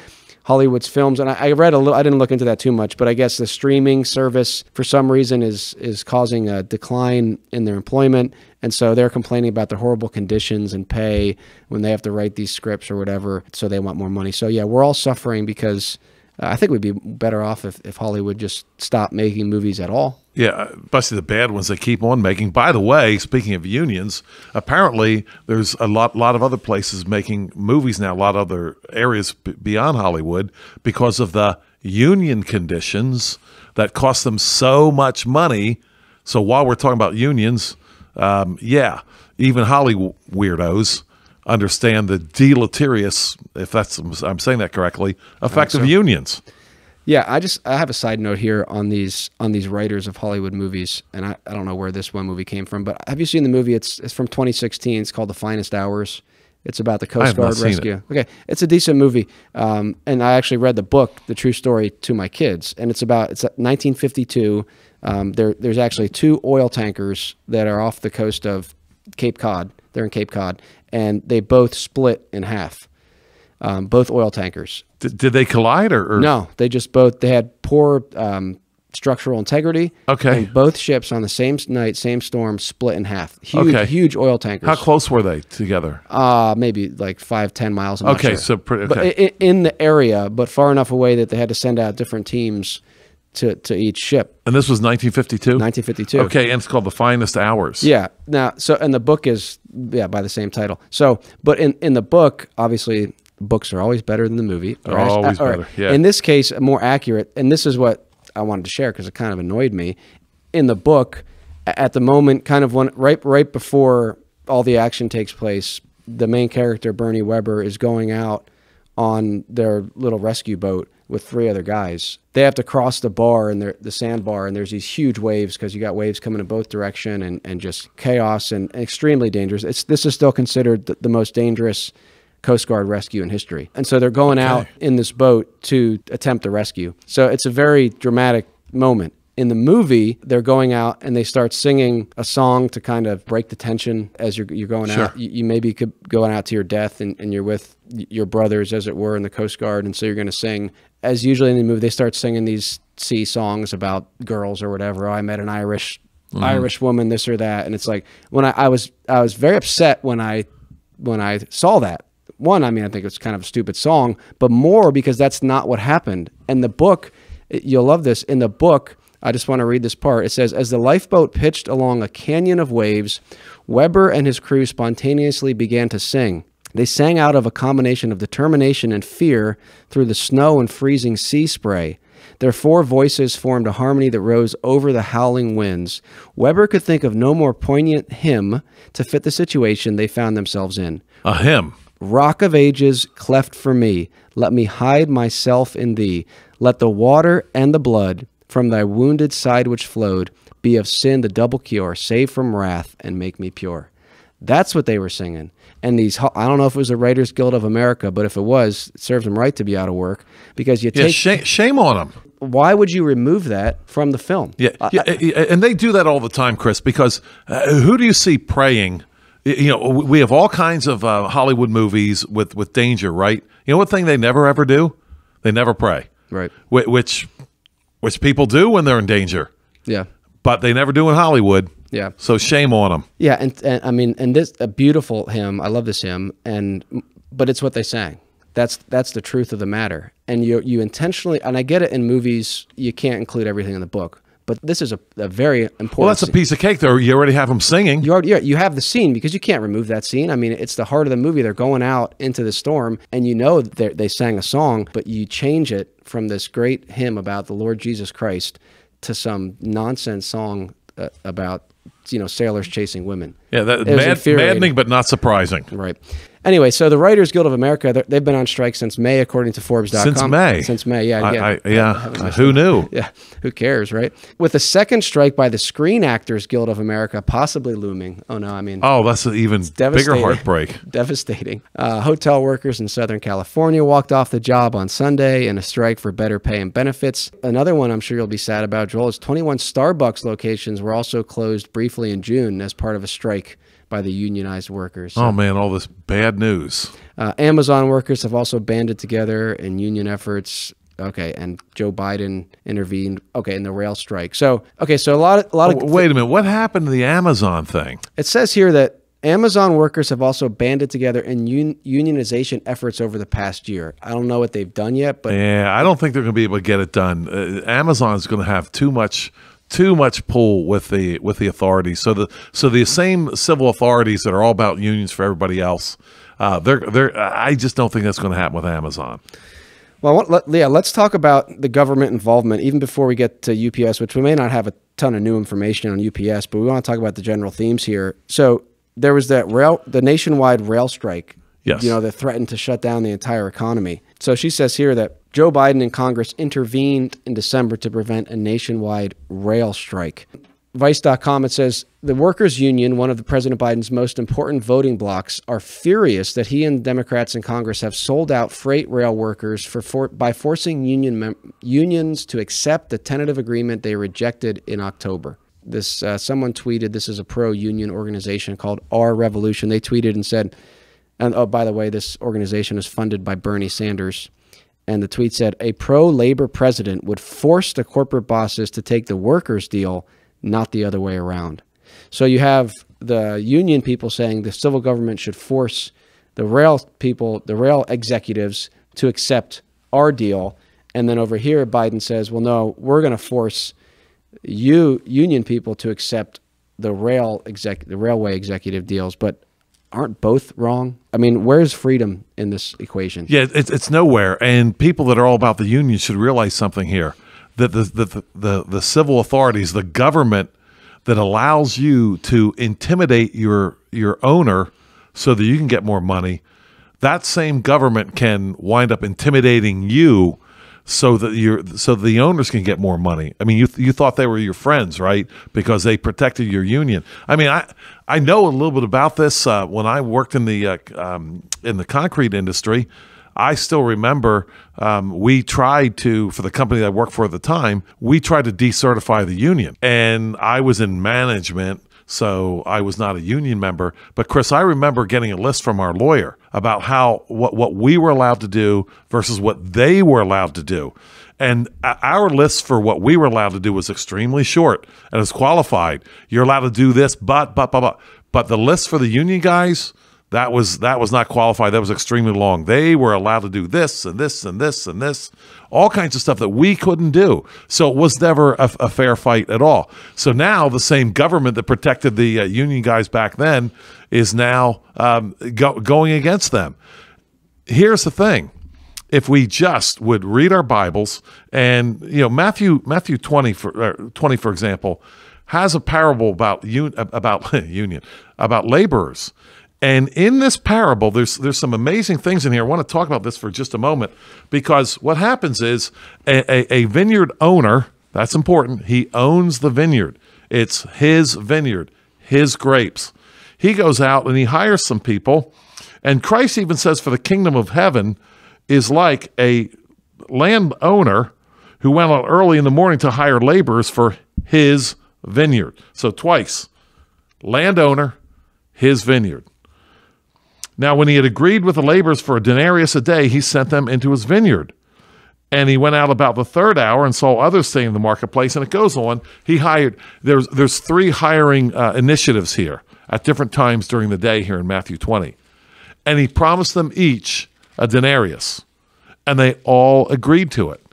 films, and I read a little. I didn't look into that too much, but I guess the streaming service for some reason is causing a decline in their employment, and so they're complaining about the horrible conditions and pay when they have to write these scripts or whatever. So they want more money. So yeah, we're all suffering because I think we'd be better off if Hollywood just stopped making movies at all. Yeah, especially the bad ones they keep on making. By the way, speaking of unions, apparently there's a lot of other places making movies now, a lot of other areas beyond Hollywood, because of the union conditions that cost them so much money. So while we're talking about unions, yeah, even Hollywood weirdos understand the deleterious, if that's I'm saying that correctly, effect of unions. Yeah, I have a side note here on these writers of Hollywood movies, and I don't know where this one movie came from, but have you seen the movie? It's from 2016. It's called The Finest Hours. It's about the Coast Guard rescue. Okay, it's a decent movie, and I actually read the book, The True Story, to my kids, and it's 1952. There's actually 2 oil tankers that are off the coast of Cape Cod. They're in Cape Cod, and they both split in half. Both oil tankers. Did they collide or? No, they had poor structural integrity. Okay. And both ships on the same night, same storm, split in half. Huge oil tankers. How close were they together? Maybe like 5-10 miles. I'm not sure. So pretty, But in the area, but far enough away that they had to send out different teams to each ship. And this was 1952? 1952. Okay, and it's called The Finest Hours. Yeah. Now, and the book is, by the same title. So, but in the book, obviously, books are always better than the movie. They're always better, yeah. In this case, more accurate, and this is what I wanted to share because it kind of annoyed me. In the book, at the moment, kind of right before all the action takes place, the main character, Bernie Weber, is going out on their little rescue boat with 3 other guys. They have to cross the bar and the sandbar, and there's these huge waves because you got waves coming in both direction and just chaos and extremely dangerous. This is still considered the most dangerous Coast Guard rescue in history. And so they're going out in this boat to attempt the rescue. So it's a very dramatic moment. In the movie, they're going out and they start singing a song to kind of break the tension as you're going out. You maybe could going out to your death and you're with your brothers, as it were, in the Coast Guard. And so you're going to sing, as usually in the movie, they start singing these sea songs about girls or whatever. Oh, I met an Irish woman, this or that. And it's like, when I was very upset when I saw that. One, I mean, I think it's kind of a stupid song, but more because that's not what happened. And the book, you'll love this. In the book, I just want to read this part. It says, as the lifeboat pitched along a canyon of waves, Weber and his crew spontaneously began to sing. They sang out of a combination of determination and fear through the snow and freezing sea spray. Their 4 voices formed a harmony that rose over the howling winds. Weber could think of no more poignant hymn to fit the situation they found themselves in. A hymn. Rock of ages, cleft for me, let me hide myself in thee. Let the water and the blood from thy wounded side which flowed be of sin the double cure, save from wrath and make me pure. That's what they were singing. And these, I don't know if it was the Writers Guild of America, but if it was, it serves them right to be out of work because you take... shame on them. Why would you remove that from the film? Yeah, and they do that all the time, Chris, because who do you see praying? You know, we have all kinds of Hollywood movies with danger, right? You know what thing they never ever do? They never pray. Right. Which people do when they're in danger. Yeah. But they never do in Hollywood. Yeah. So shame on them. Yeah, and I mean, and this a beautiful hymn. I love this hymn, but it's what they sang. That's the truth of the matter. And you intentionally, and I get it in movies, you can't include everything in the book. But this is a very important. Well, that's a piece of cake, though. You already have them singing. You have the scene because you can't remove that scene. I mean, it's the heart of the movie. They're going out into the storm, and you know they sang a song, but you change it from this great hymn about the Lord Jesus Christ to some nonsense song about sailors chasing women. Yeah, maddening, but not surprising. Right. Anyway, so the Writers Guild of America, they've been on strike since May, according to Forbes.com. Since May, yeah. Who knew? Yeah, who cares, right? With a second strike by the Screen Actors Guild of America possibly looming. Oh, no, I mean... Oh, that's an even bigger heartbreak. Devastating. Hotel workers in Southern California walked off the job on Sunday in a strike for better pay and benefits. Another one I'm sure you'll be sad about, Joel, is 21 Starbucks locations were also closed briefly in June as part of a strike by the unionized workers. Oh, man, all this bad news. Amazon workers have also banded together in union efforts. Okay, and Joe Biden intervened. Okay, in the rail strike. So a lot of. Wait a minute. What happened to the Amazon thing? It says here that Amazon workers have also banded together in unionization efforts over the past year. I don't know what they've done yet, but yeah, I don't think they're going to be able to get it done. Amazon's going to have too much pull with the authorities. So the same civil authorities that are all about unions for everybody else, I just don't think that's going to happen with Amazon. Well, let's talk about the government involvement, even before we get to UPS, which we may not have a ton of new information on UPS, but we want to talk about the general themes here. So there was the nationwide rail strike, yes, that threatened to shut down the entire economy. So she says here that Joe Biden and Congress intervened in December to prevent a nationwide rail strike. Vice.com, it says, the workers' union, one of the President Biden's most important voting blocs, are furious that he and Democrats in Congress have sold out freight rail workers by forcing unions to accept the tentative agreement they rejected in October. This someone tweeted, this is a pro-union organization called Our Revolution. They tweeted and said, and oh, by the way, this organization is funded by Bernie Sanders. And the tweet said, a pro-labor president would force the corporate bosses to take the workers' deal, not the other way around. So you have the union people saying the civil government should force the rail people, the rail executives, to accept our deal. And then over here, Biden says, well, no, we're going to force you union people to accept the railway executive deals. But aren't both wrong? I mean, where's freedom in this equation? Yeah, it's nowhere. And people that are all about the union should realize something here. That the civil authorities, the government that allows you to intimidate your owner so that you can get more money, that same government can wind up intimidating you so that the owners can get more money. I mean, you thought they were your friends, right? Because they protected your union. I mean, I know a little bit about this when I worked in the concrete industry. I still remember we tried to, for the company that I worked for at the time, we tried to decertify the union. And I was in management, so I was not a union member. But Chris, I remember getting a list from our lawyer about what we were allowed to do versus what they were allowed to do. And our list for what we were allowed to do was extremely short and it's qualified. You're allowed to do this, but the list for the union guys, that was not qualified. That was extremely long. They were allowed to do this and this and this and this, all kinds of stuff that we couldn't do. So it was never a fair fight at all. So now the same government that protected the union guys back then is now going against them. Here's the thing. If we just would read our Bibles, and Matthew 20 for example, has a parable about laborers. And in this parable, there's some amazing things in here. I want to talk about this for just a moment, because what happens is a vineyard owner, that's important, he owns the vineyard. It's his vineyard, his grapes. He goes out and he hires some people, and Christ even says for the kingdom of heaven is like a landowner who went out early in the morning to hire laborers for his vineyard. So twice, landowner, his vineyard. Now, when he had agreed with the laborers for a denarius a day, he sent them into his vineyard. And he went out about the third hour and saw others staying in the marketplace. And it goes on. He hired, there's 3 hiring initiatives here at different times during the day here in Matthew 20. And he promised them each a denarius. And they all agreed to it.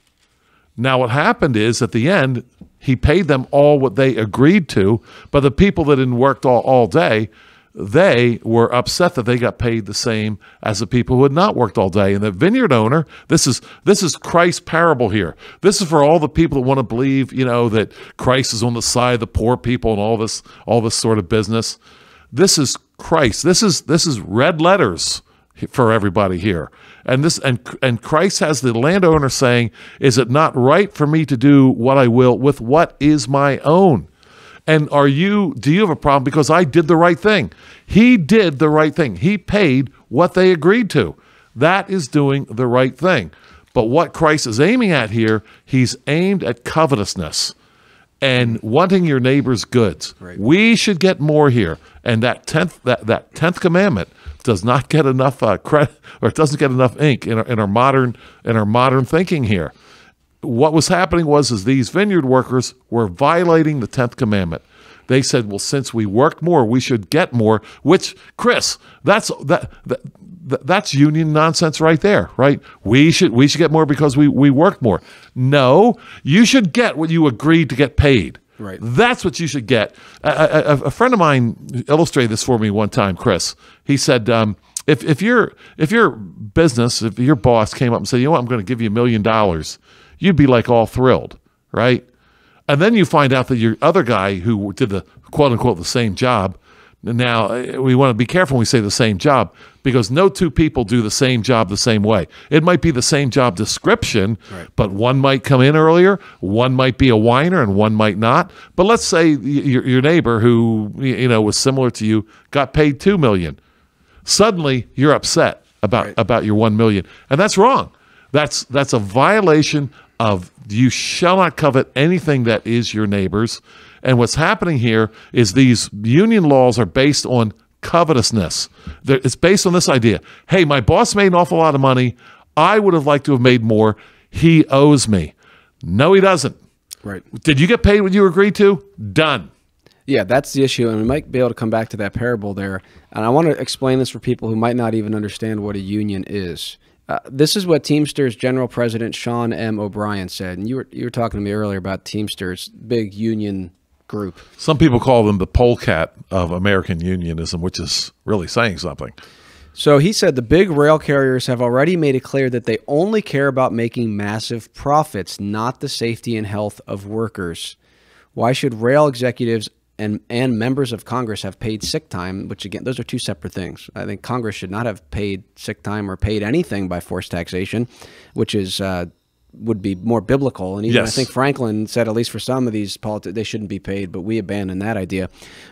Now, what happened is, at the end, he paid them all what they agreed to. But the people that didn't work all day, they were upset that they got paid the same as the people who had not worked all day. And the vineyard owner, this is Christ's parable here. This is for all the people that want to believe, that Christ is on the side of the poor people and all this sort of business. This is Christ. This is red letters for everybody here. And Christ has the landowner saying, is it not right for me to do what I will with what is my own? And do you have a problem? Because I did the right thing. He did the right thing. He paid what they agreed to. That is doing the right thing. But what Christ is aiming at here, he's aimed at covetousness and wanting your neighbor's goods. Right. We should get more here. And that 10th commandment does not get enough credit, or it doesn't get enough ink in our modern thinking here. What was happening was these vineyard workers were violating the 10th commandment. They said, well, since we worked more, we should get more, which, Chris, that's union nonsense right there, right? We should get more because we work more. No, you should get what you agreed to get paid. Right. That's what you should get. A friend of mine illustrated this for me one time, Chris. He said, if your business, if your boss came up and said, you know what, I'm going to give you $1 million, you'd be like all thrilled, right? And then you find out that your other guy who did the quote unquote the same job. Now, we want to be careful when we say the same job, because no two people do the same job the same way. It might be the same job description, right, but one might come in earlier, one might be a whiner, and one might not. But let's say your neighbor who was similar to you got paid $2 million. Suddenly, you're upset about your $1 million, and that's wrong. That's a violation of you shall not covet anything that is your neighbor's. And what's happening here is these union laws are based on covetousness. It's based on this idea. Hey, my boss made an awful lot of money. I would have liked to have made more. He owes me. No, he doesn't. Right. Did you get paid what you agreed to? Done. Yeah, that's the issue, and we might be able to come back to that parable there. And I want to explain this for people who might not even understand what a union is. This is what Teamsters General President Sean M. O'Brien said. And you were talking to me earlier about Teamsters, big union group. Some people call them the polecat of American unionism, which is really saying something. So he said the big rail carriers have already made it clear that they only care about making massive profits, not the safety and health of workers. Why should rail executives and members of Congress have paid sick time, which again, those are two separate things. I think Congress should not have paid sick time or paid anything by forced taxation, which is would be more biblical. And even I think Franklin said, at least for some of these politics, they shouldn't be paid, but we abandoned that idea.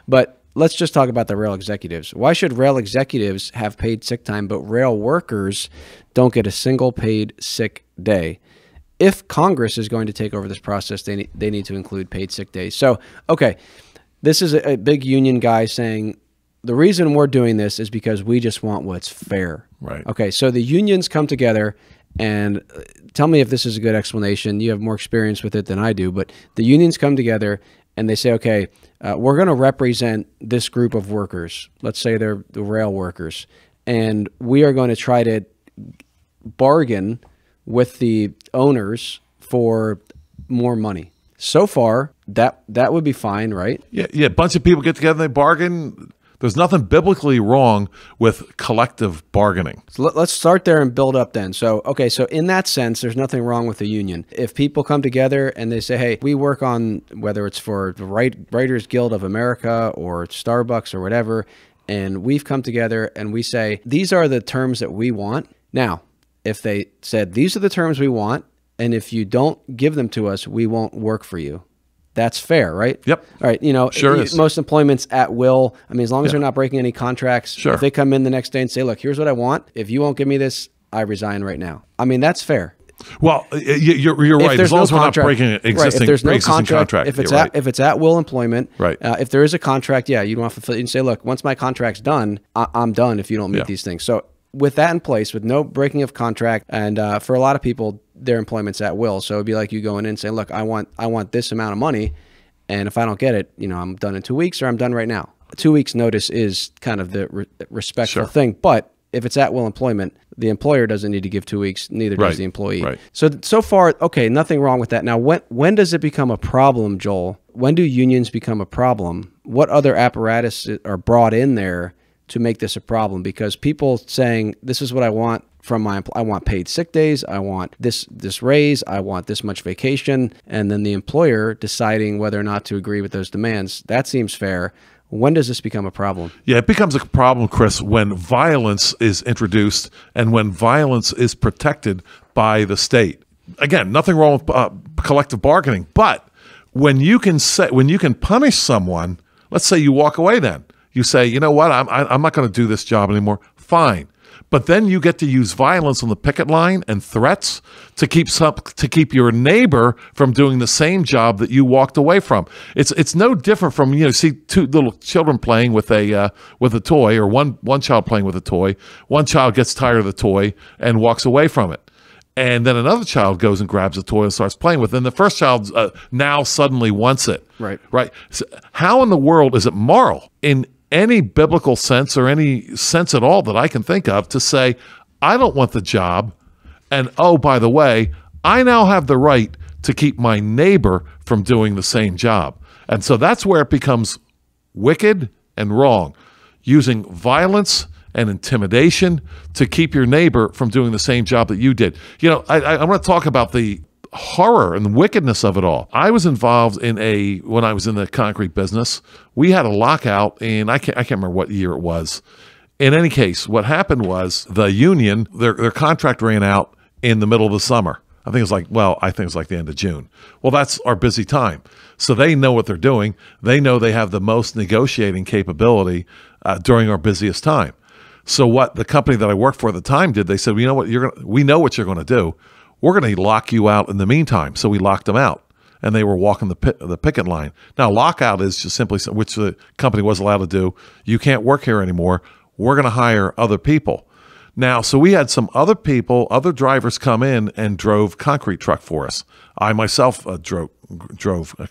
But let's just talk about the rail executives. Why should rail executives have paid sick time, but rail workers don't get a single paid sick day? If Congress is going to take over this process, they need to include paid sick days. So, okay, this is a big union guy saying, the reason we're doing this is because we just want what's fair. Right. Okay, so the unions come together, and tell me if this is a good explanation. You have more experience with it than I do, but the unions come together and they say, okay, we're going to represent this group of workers. Let's say they're the rail workers, and we are going to try to bargain with the owners for more money. So far, that would be fine, right? Yeah, a bunch of people get together and they bargain. There's nothing biblically wrong with collective bargaining. So let's start there and build up then. So, okay, so in that sense, there's nothing wrong with the union. If people come together and they say, hey, we work on, whether it's for the Writers Guild of America or Starbucks or whatever, and we've come together and we say, these are the terms that we want. Now, if they said, these are the terms we want, and if you don't give them to us, we won't work for you. That's fair, right? Yep. All right. Sure is. Most employment's at will. I mean, as long as they're not breaking any contracts, sure. If they come in the next day and say, look, here's what I want. If you won't give me this, I resign right now. I mean, that's fair. Well, you're right. As long as we're not breaking an existing contract. If it's at will employment, right. If there is a contract, you don't have to fulfill it. You can say, look, once my contract's done, I'm done if you don't meet these things. So with that in place, with no breaking of contract, and for a lot of people, their employment's at will. So it'd be like you going in and saying, look, I want this amount of money, and if I don't get it, I'm done in 2 weeks, or I'm done right now. 2 weeks notice is kind of the respectful thing. But if it's at will employment, the employer doesn't need to give 2 weeks, neither does the employee. Right. So far, okay, nothing wrong with that. Now, when does it become a problem, Joel? When do unions become a problem? What other apparatus are brought in there to make this a problem? Because people saying, this is what I want from my I want paid sick days, I want this raise, I want this much vacation, and then the employer deciding whether or not to agree with those demands. That seems fair. When does this become a problem? Yeah, it becomes a problem, Chris, when violence is introduced and when violence is protected by the state. Again, nothing wrong with collective bargaining, but when you can punish someone, let's say you walk away then. You say, you know what, I'm not going to do this job anymore. Fine. But then you get to use violence on the picket line and threats to keep your neighbor from doing the same job that you walked away from. It's no different from see two little children playing with a toy, or one child playing with a toy. One child gets tired of the toy and walks away from it, and then another child goes and grabs the toy and starts playing with it. And the first child now suddenly wants it. Right. So how in the world is it moral in any biblical sense, or any sense at all that I can think of, to say, I don't want the job, and oh, by the way, I now have the right to keep my neighbor from doing the same job. And so that's where it becomes wicked and wrong, using violence and intimidation to keep your neighbor from doing the same job that you did. You know, I want to talk about the horror and the wickedness of it all. I was involved in when I was in the concrete business, we had a lockout, and I can't remember what year it was. In any case, what happened was the union, their contract ran out in the middle of the summer. I think it was like the end of June. Well, that's our busy time. So they know what they're doing. They know they have the most negotiating capability during our busiest time. So what the company that I worked for at the time did, they said, well, you know what, we know what you're going to do. We're going to lock you out in the meantime. So we locked them out, and they were walking the picket line. Now, lockout is just simply, which the company was allowed to do. You can't work here anymore. We're going to hire other people. Now, so we had some other people, other drivers come in and drove concrete truck for us. I myself drove a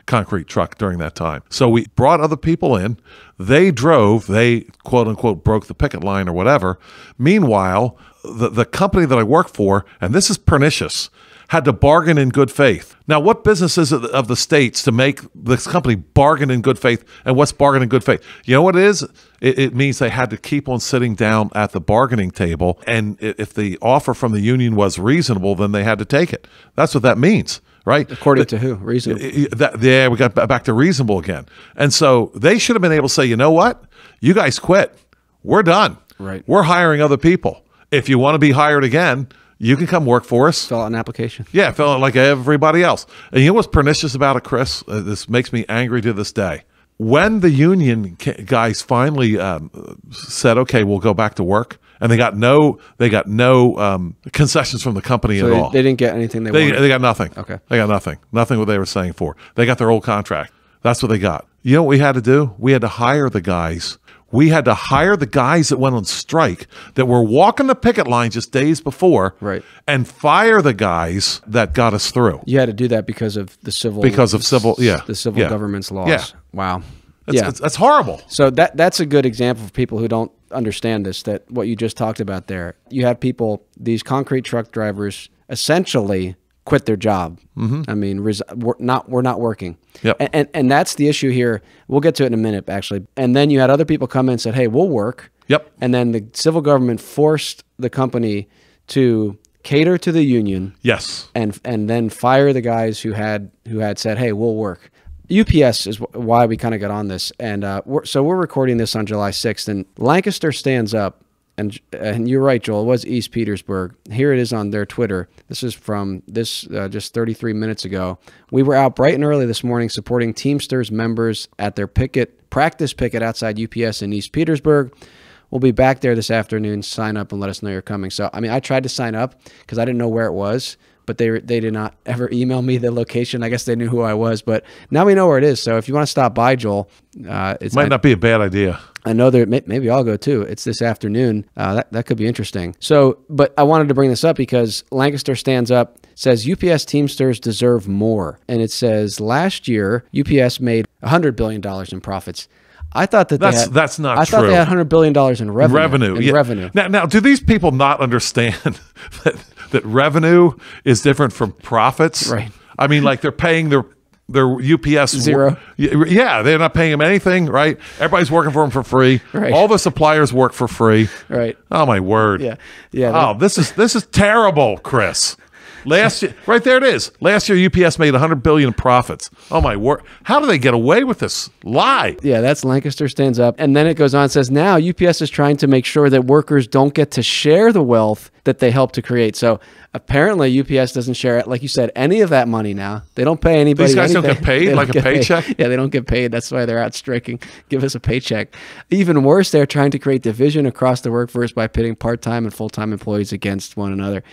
concrete truck during that time. So we brought other people in. They drove. They, quote unquote, broke the picket line or whatever. Meanwhile, the company that I work for, and this is pernicious, had to bargain in good faith. Now, what business is it of the states to make this company bargain in good faith? And what's bargain in good faith? You know what it is? It means they had to keep on sitting down at the bargaining table. And if the offer from the union was reasonable, then they had to take it. That's what that means, right? According to who? Reasonable. Yeah, we got back to reasonable again. And so they should have been able to say, you know what? You guys quit. We're done. Right. We're hiring other people. If you want to be hired again, you can come work for us. Fill out an application. Yeah, fill out like everybody else. And you know what's pernicious about it, Chris? This makes me angry to this day. When the union guys finally said, "Okay, we'll go back to work," and they got no concessions from the company at all. They didn't get anything they wanted. They got nothing. Okay, they got nothing. Nothing what they were saying for. They got their old contract. That's what they got. You know what we had to do? We had to hire the guys. We had to hire the guys that went on strike that were walking the picket line just days before, right, and fire the guys that got us through. You had to do that because of the civil government's laws. Yeah. Wow. That's horrible. So that's a good example for people who don't understand this, that what you just talked about there. You had people, these concrete truck drivers, essentially quit their job. Mm-hmm. I mean, we're not working. Yep. And that's the issue here. We'll get to it in a minute, actually. And then you had other people come in and said, hey, we'll work. Yep. And then the civil government forced the company to cater to the union. Yes. And then fire the guys who had said, hey, we'll work. UPS is why we kind of got on this. And we're recording this on July 6th, and Lancaster stands up. And you're right, Joel. It was East Petersburg. Here it is on their Twitter. This is from just 33 minutes ago. We were out bright and early this morning supporting Teamsters members at their practice picket outside UPS in East Petersburg. We'll be back there this afternoon. Sign up and let us know you're coming. So, I mean, I tried to sign up because I didn't know where it was, but they did not ever email me the location. I guess they knew who I was, but now we know where it is. So if you want to stop by, Joel, it might not be a bad idea. I know maybe I'll go too. It's this afternoon. That could be interesting. So, but I wanted to bring this up because Lancaster stands up, says UPS Teamsters deserve more. And it says last year, UPS made $100 billion in profits. I thought that's not true. I thought they had $100 billion in revenue. Revenue. Now, do these people not understand that revenue is different from profits? Right. I mean, like they're paying their UPS zero. Yeah, they're not paying them anything, right? Everybody's working for them for free. Right. All the suppliers work for free. Right. Oh my word. Yeah. Oh, this is terrible, Chris. Last year, right there it is. Last year, UPS made $100 billion in profits. Oh my word! How do they get away with this lie? Yeah, that's Lancaster stands up, and then it goes on and says, now UPS is trying to make sure that workers don't get to share the wealth that they help to create. So apparently, UPS doesn't share it, like you said, any of that money. Now they don't pay anybody. These guys anything. don't get paid like a paycheck. Yeah, they don't get paid. That's why they're out striking. Give us a paycheck. Even worse, they're trying to create division across the workforce by pitting part-time and full-time employees against one another.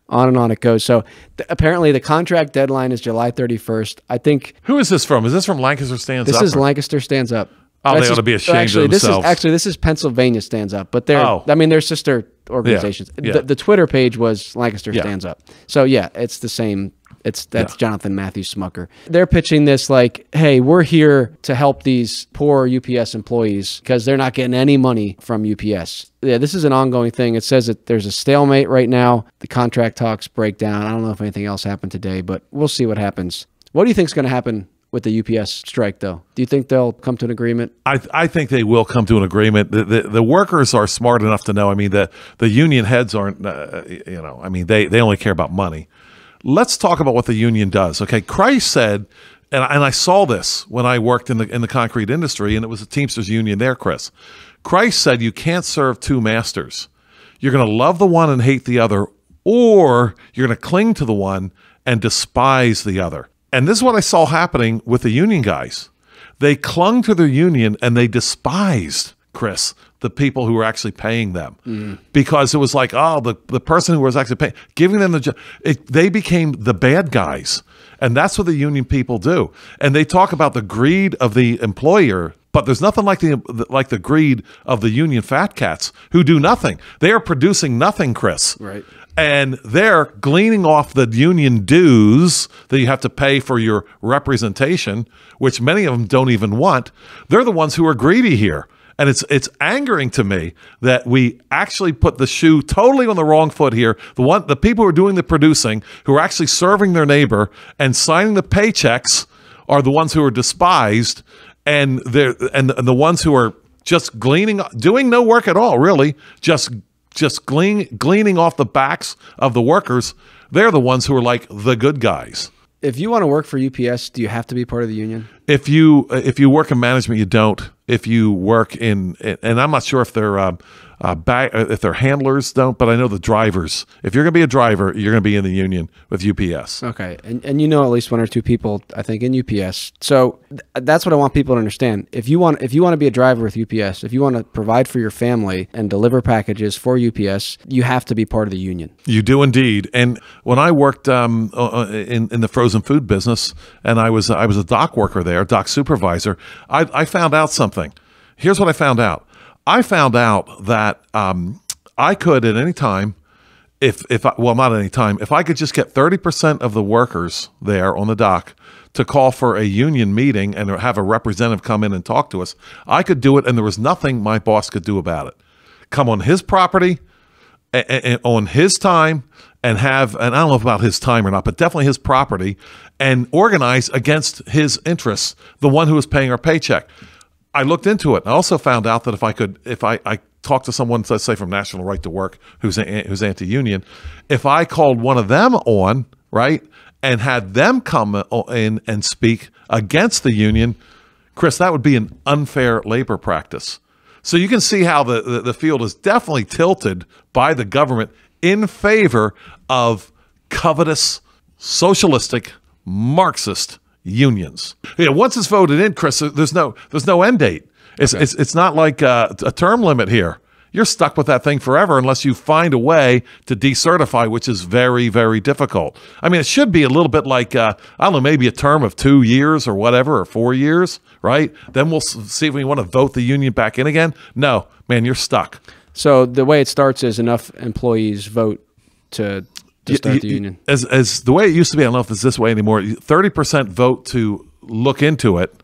On and on it goes. So apparently the contract deadline is July 31st. I think. Who is this from? Is this from Lancaster Stands Up? This is Lancaster Stands Up. Oh, they ought to be ashamed of themselves. This is Pennsylvania Stands Up, but they're sister organizations. Yeah. The Twitter page was Lancaster Stands Up. So yeah, it's the same. That's Jonathan Matthews Smucker. They're pitching this like, hey, we're here to help these poor UPS employees because they're not getting any money from UPS. Yeah, this is an ongoing thing. It says that there's a stalemate right now. The contract talks break down. I don't know if anything else happened today, but we'll see what happens. What do you think is going to happen with the UPS strike, though? Do you think they'll come to an agreement? I think they will come to an agreement. The workers are smart enough to know. I mean, the union heads aren't, I mean, they only care about money. Let's talk about what the union does. Okay, Christ said, and I saw this when I worked in the concrete industry, and it was a Teamsters union there, Chris. Christ said you can't serve two masters. You're going to love the one and hate the other, or you're going to cling to the one and despise the other. And this is what I saw happening with the union guys. They clung to their union and they despised, Chris, the people who were actually paying them, because it was like, oh, the person who was actually paying, giving them the job, they became the bad guys. And that's what the union people do. And they talk about the greed of the employer, but there's nothing like the greed of the union fat cats who do nothing. They are producing nothing, Chris. Right. And they're gleaning off the union dues that you have to pay for your representation, which many of them don't even want. They're the ones who are greedy here. And it's angering to me that we actually put the shoe totally on the wrong foot here. The people who are doing the producing, who are actually serving their neighbor and signing the paychecks, are the ones who are despised, and the ones who are just gleaning, doing no work at all, really, just gleaning off the backs of the workers. They're the ones who are like the good guys. If you want to work for UPS, do you have to be part of the union? If you work in management, you don't. If you work in, and I'm not sure if they're if they're handlers, don't, but I know the drivers. If you're going to be a driver, you're going to be in the union with UPS. Okay, and you know at least one or two people, I think, in UPS. So that's what I want people to understand. If you want to be a driver with UPS, if you want to provide for your family and deliver packages for UPS, you have to be part of the union. You do indeed. And when I worked in the frozen food business, and I was a dock worker there, dock supervisor, I found out something. Here's what I found out. I found out that I could at any time, not at any time, if I could just get 30% of the workers there on the dock to call for a union meeting and have a representative come in and talk to us, I could do it, and there was nothing my boss could do about it. Come on his property, and on his time, and I don't know about his time or not, but definitely his property, and organize against his interests, the one who was paying our paycheck. I looked into it. I also found out that if I talked to someone, let's say from National Right to Work, who's anti-union, if I called one of them on, right, and had them come in and speak against the union, Chris, that would be an unfair labor practice. So you can see how the field is definitely tilted by the government in favor of covetous, socialistic, Marxist unions. Yeah, once it's voted in, Chris, there's no end date. It's not like a term limit here. You're stuck with that thing forever unless you find a way to decertify, which is very, very difficult. I mean, it should be a little bit like, I don't know, maybe a term of 2 years or whatever, or 4 years, right? Then we'll see if we want to vote the union back in again. No, man, you're stuck. So the way it starts is enough employees vote to start the union. As the way it used to be, I don't know if it's this way anymore, 30% vote to look into it,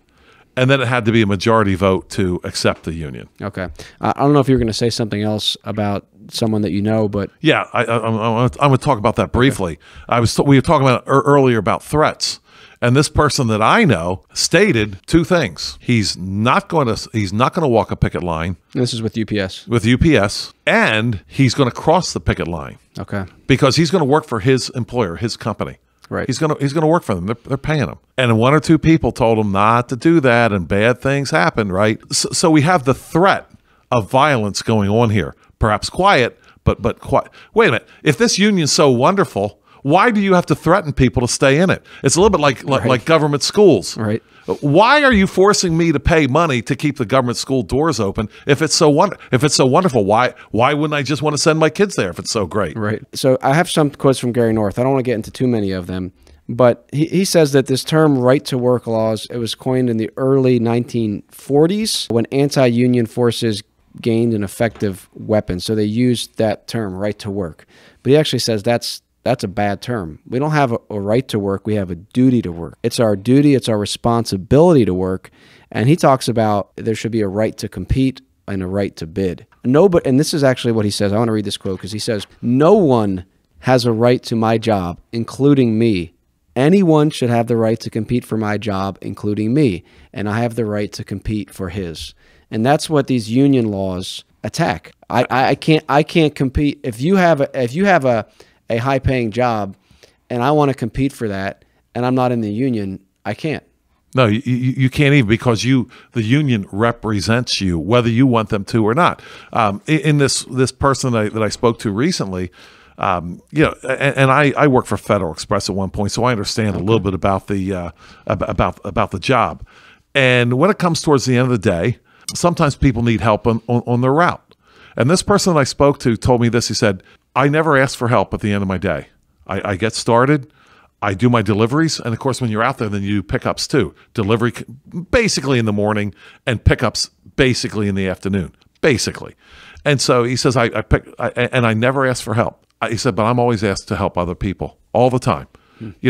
and then it had to be a majority vote to accept the union. Okay. I don't know if you were going to say something else about someone that you know, but... Yeah, I'm going to talk about that briefly. Okay. We were talking about earlier about threats. And this person that I know stated two things. He's not going to walk a picket line. This is with UPS. With UPS, and he's going to cross the picket line. Okay. Because he's going to work for his employer, his company. Right. He's going to work for them. They're paying him. And one or two people told him not to do that, and bad things happen, right? So we have the threat of violence going on here. Perhaps quiet, but quiet. Wait a minute. If this union's so wonderful, why do you have to threaten people to stay in it? It's a little bit like government schools. Right. Why are you forcing me to pay money to keep the government school doors open if it's so wonderful? Why wouldn't I just want to send my kids there if it's so great? Right. So I have some quotes from Gary North. I don't want to get into too many of them, but he says that this term right to work laws, it was coined in the early 1940s when anti-union forces gained an effective weapon. So they used that term, right to work. But he actually says that's a bad term. We don't have a right to work. We have a duty to work. It's our duty. It's our responsibility to work. And he talks about there should be a right to compete and a right to bid. And this is actually what he says. I want to read this quote because he says, "No one has a right to my job, including me, Anyone should have the right to compete for my job, including me, and I have the right to compete for his. And that's what these union laws attack. I can't compete if you have a high paying job and I want to compete for that and I'm not in the union, I can't. No, you can't even, because the union represents you, whether you want them to or not. In this person that I spoke to recently, and I worked for Federal Express at one point, so I understand a little bit about the job. And when it comes towards the end of the day, sometimes people need help on their route. And this person that I spoke to told me this. He said, I never ask for help at the end of my day. I get started. I do my deliveries, and of course, when you're out there, then you do pickups too. Delivery basically in the morning, and pickups basically in the afternoon, basically. And so he says, and I never ask for help. He said, but I'm always asked to help other people all the time.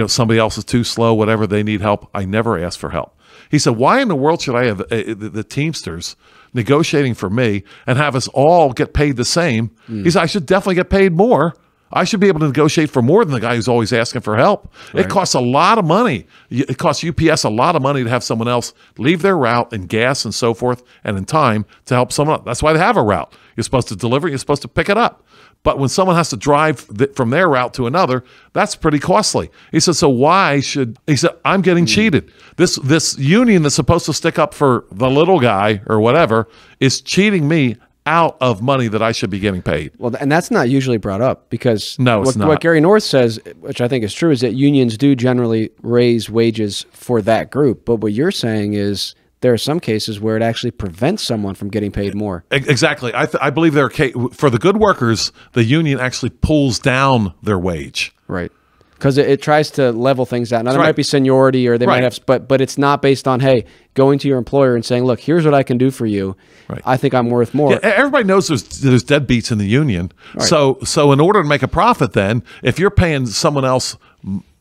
Somebody else is too slow, whatever, they need help. I never ask for help. He said, why in the world should I have the Teamsters negotiating for me and have us all get paid the same? He said, I should definitely get paid more. I should be able to negotiate for more than the guy who's always asking for help. Right. It costs a lot of money. It costs UPS a lot of money to have someone else leave their route in gas and so forth and in time to help someone else. That's why they have a route. You're supposed to deliver, you're supposed to pick it up. But when someone has to drive from their route to another, that's pretty costly. He said, so why should, he said, I'm getting cheated. This union that's supposed to stick up for the little guy or whatever is cheating me out of money that I should be getting paid. Well, and that's not usually brought up, because what Gary North says, which I think is true, is that unions do generally raise wages for that group. But what you're saying is there are some cases where it actually prevents someone from getting paid more. Exactly. I believe for the good workers, the union actually pulls down their wage. Right. Because it tries to level things out. Now, there might be seniority, or they might have, but it's not based on, hey, going to your employer and saying, look, here's what I can do for you. Right. I think I'm worth more. Yeah, everybody knows there's deadbeats in the union. Right. So in order to make a profit, then, if you're paying someone else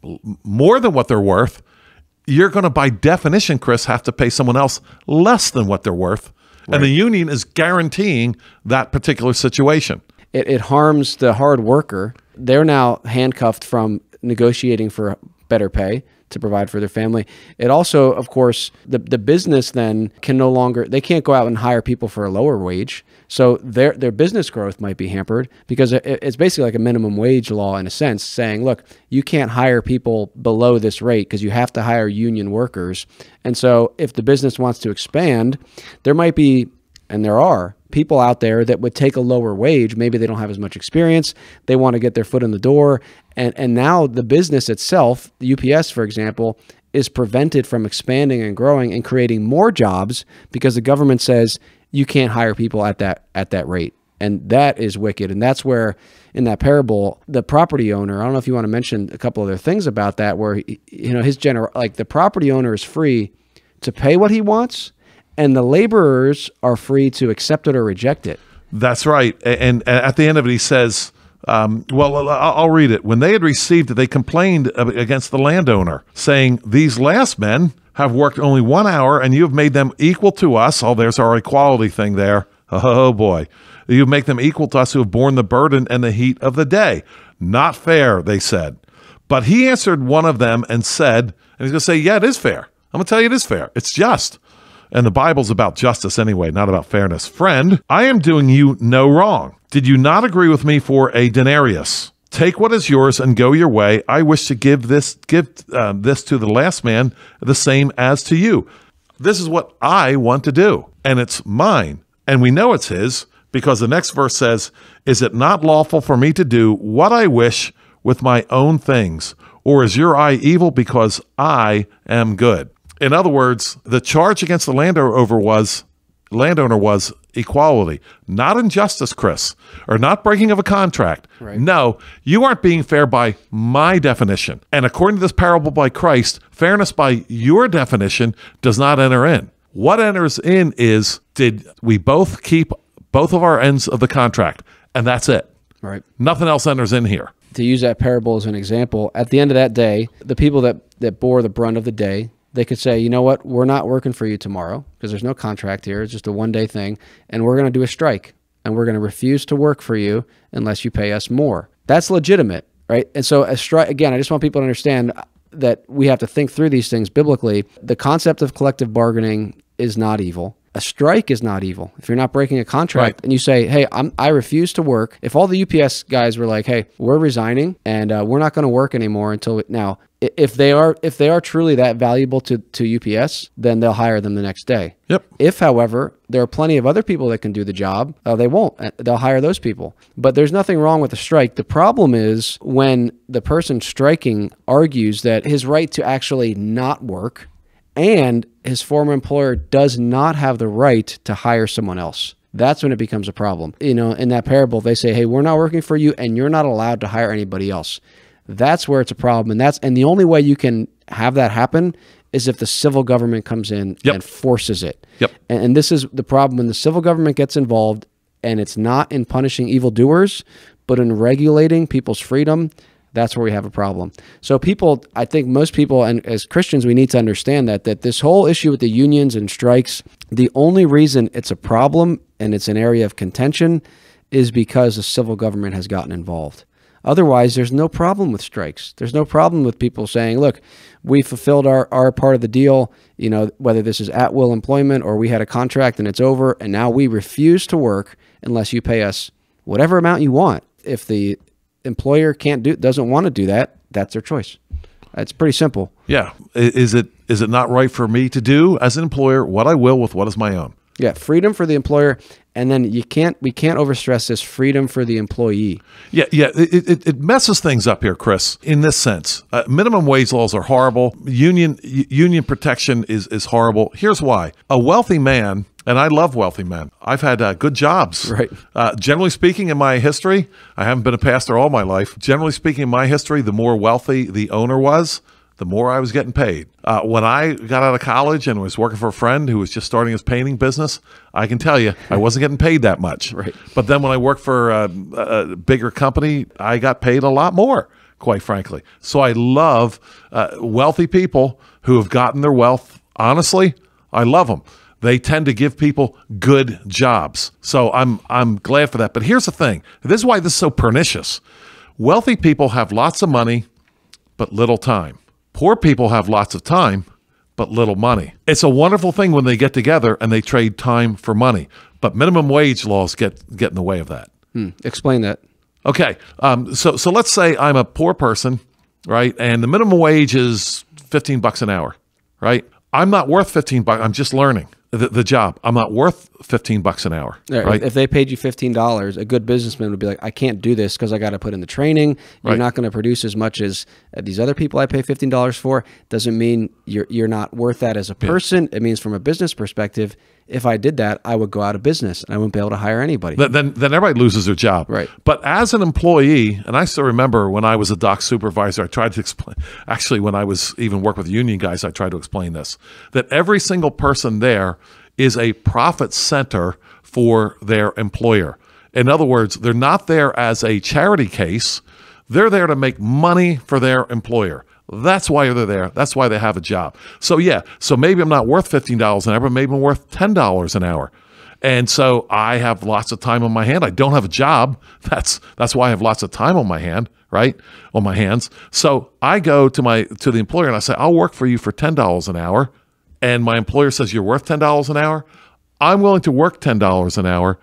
more than what they're worth, you're going to, by definition, Chris, have to pay someone else less than what they're worth. Right. And the union is guaranteeing that particular situation. It harms the hard worker. They're now handcuffed from negotiating for better pay to provide for their family. It also, of course, the business then can no longer, they can't go out and hire people for a lower wage. So their business growth might be hampered, because it's basically like a minimum wage law in a sense, saying, look, you can't hire people below this rate because you have to hire union workers. And so if the business wants to expand, there might be, and there are, people out there that would take a lower wage. Maybe they don't have as much experience. They want to get their foot in the door. And now the business itself, the UPS, for example, is prevented from expanding and growing and creating more jobs because the government says you can't hire people at that rate. And that is wicked. And that's where, in that parable, the property owner, I don't know if you want to mention a couple other things about that, where, the property owner is free to pay what he wants, and the laborers are free to accept it or reject it. That's right. And at the end of it, he says, I'll read it. When they had received it, they complained against the landowner, saying, these last men have worked only 1 hour, and you have made them equal to us. Oh, there's our equality thing there. Oh, boy. You make them equal to us who have borne the burden and the heat of the day. Not fair, they said. But he answered one of them and said, and he's going to say, yeah, it is fair. I'm going to tell you it is fair. It's just. And the Bible's about justice anyway, not about fairness. Friend, I am doing you no wrong. Did you not agree with me for a denarius? Take what is yours and go your way. I wish to give this to the last man the same as to you. This is what I want to do, and it's mine. And we know it's his, because the next verse says, is it not lawful for me to do what I wish with my own things? Or is your eye evil because I am good? In other words, the charge against the landowner was equality, not injustice, Chris, or not breaking of a contract. Right. No, you aren't being fair by my definition. And according to this parable by Christ, fairness by your definition does not enter in. What enters in is, did we both keep both of our ends of the contract? And that's it. Right. Nothing else enters in here. To use that parable as an example, at the end of that day, the people that bore the brunt of the day, they could say, you know what, we're not working for you tomorrow because there's no contract here. It's just a one-day thing. And we're going to do a strike. And we're going to refuse to work for you unless you pay us more. That's legitimate, right? And so a strike, again, I just want people to understand, that we have to think through these things biblically. The concept of collective bargaining is not evil. A strike is not evil. If you're not breaking a contract and you say, hey, I refuse to work. If all the UPS guys were like, hey, we're resigning and we're not going to work anymore until now, if they are truly that valuable to UPS, then they'll hire them the next day. Yep. If, however, there are plenty of other people that can do the job, they won't. They'll hire those people. But there's nothing wrong with a strike. The problem is when the person striking argues that his right to actually not work and his former employer does not have the right to hire someone else. That's when it becomes a problem. You know, in that parable, they say, hey, we're not working for you and you're not allowed to hire anybody else. That's where it's a problem. And the only way you can have that happen is if the civil government comes in and forces it. Yep. And this is the problem when the civil government gets involved, and it's not in punishing evildoers, but in regulating people's freedom. That's where we have a problem. So people, I think most people, and as Christians, we need to understand that this whole issue with the unions and strikes, the only reason it's a problem and it's an area of contention is because the civil government has gotten involved. Otherwise, there's no problem with strikes. There's no problem with people saying, look, we fulfilled our part of the deal, you know, whether this is at-will employment or we had a contract and it's over, and now we refuse to work unless you pay us whatever amount you want. If the employer doesn't want to do that, that's their choice. It's pretty simple. Yeah. Is it not right for me to do as an employer what I will with what is my own? Yeah, freedom for the employer, and then we can't overstress this freedom for the employee. Yeah. It messes things up here, Chris, in this sense. Minimum wage laws are horrible. Union protection is horrible. Here's why. A wealthy man, and I love wealthy men. I've had good jobs. Right. Generally speaking, in my history, I haven't been a pastor all my life. Generally speaking, in my history, the more wealthy the owner was, the more I was getting paid. When I got out of college and was working for a friend who was just starting his painting business, I can tell you, I wasn't getting paid that much. Right. But then when I worked for a bigger company, I got paid a lot more, quite frankly. So I love wealthy people who have gotten their wealth. Honestly, I love them. They tend to give people good jobs. So I'm glad for that. But here's the thing. This is why this is so pernicious. Wealthy people have lots of money, but little time. Poor people have lots of time, but little money. It's a wonderful thing when they get together and they trade time for money. But minimum wage laws get in the way of that. Explain that. Okay. So let's say I'm a poor person, right? And the minimum wage is $15 an hour, right? I'm not worth $15. I'm just learning the job. I'm not worth $15 an hour. Right? If they paid you $15, a good businessman would be like, I can't do this because I got to put in the training. You're not going to produce as much as these other people I pay $15 for. Doesn't mean you're not worth that as a person. It means from a business perspective, if I did that, I would go out of business and I wouldn't be able to hire anybody. Then everybody loses their job. Right. But as an employee, and I still remember when I was a dock supervisor, I tried to explain, actually when I was even work with union guys, I tried to explain this, that every single person there is a profit center for their employer. In other words, they're not there as a charity case. They're there to make money for their employer. That's why they're there. That's why they have a job. So yeah, so maybe I'm not worth $15 an hour, but maybe I'm worth $10 an hour. And so I have lots of time on my hand. I don't have a job. That's why I have lots of time on my hand, right? On my hands. So I go to the employer and I say, I'll work for you for $10 an hour. And my employer says, you're worth $10 an hour. I'm willing to work $10 an hour,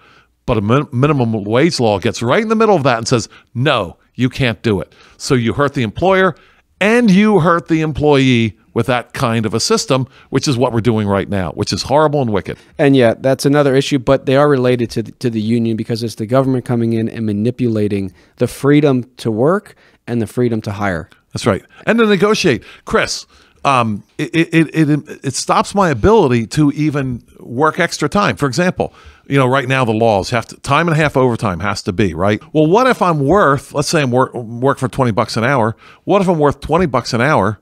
but a minimum wage law gets right in the middle of that and says, no, you can't do it. So you hurt the employer and you hurt the employee with that kind of a system, which is what we're doing right now, which is horrible and wicked. And yeah, that's another issue, but they are related to the union because it's the government coming in and manipulating the freedom to work and the freedom to hire. That's right. And to negotiate. Chris, it stops my ability to even work extra time. For example, right now the laws have to, time and a half overtime has to be, right? Well, what if I'm worth, let's say I'm work for $20 an hour. What if I'm worth $20 an hour,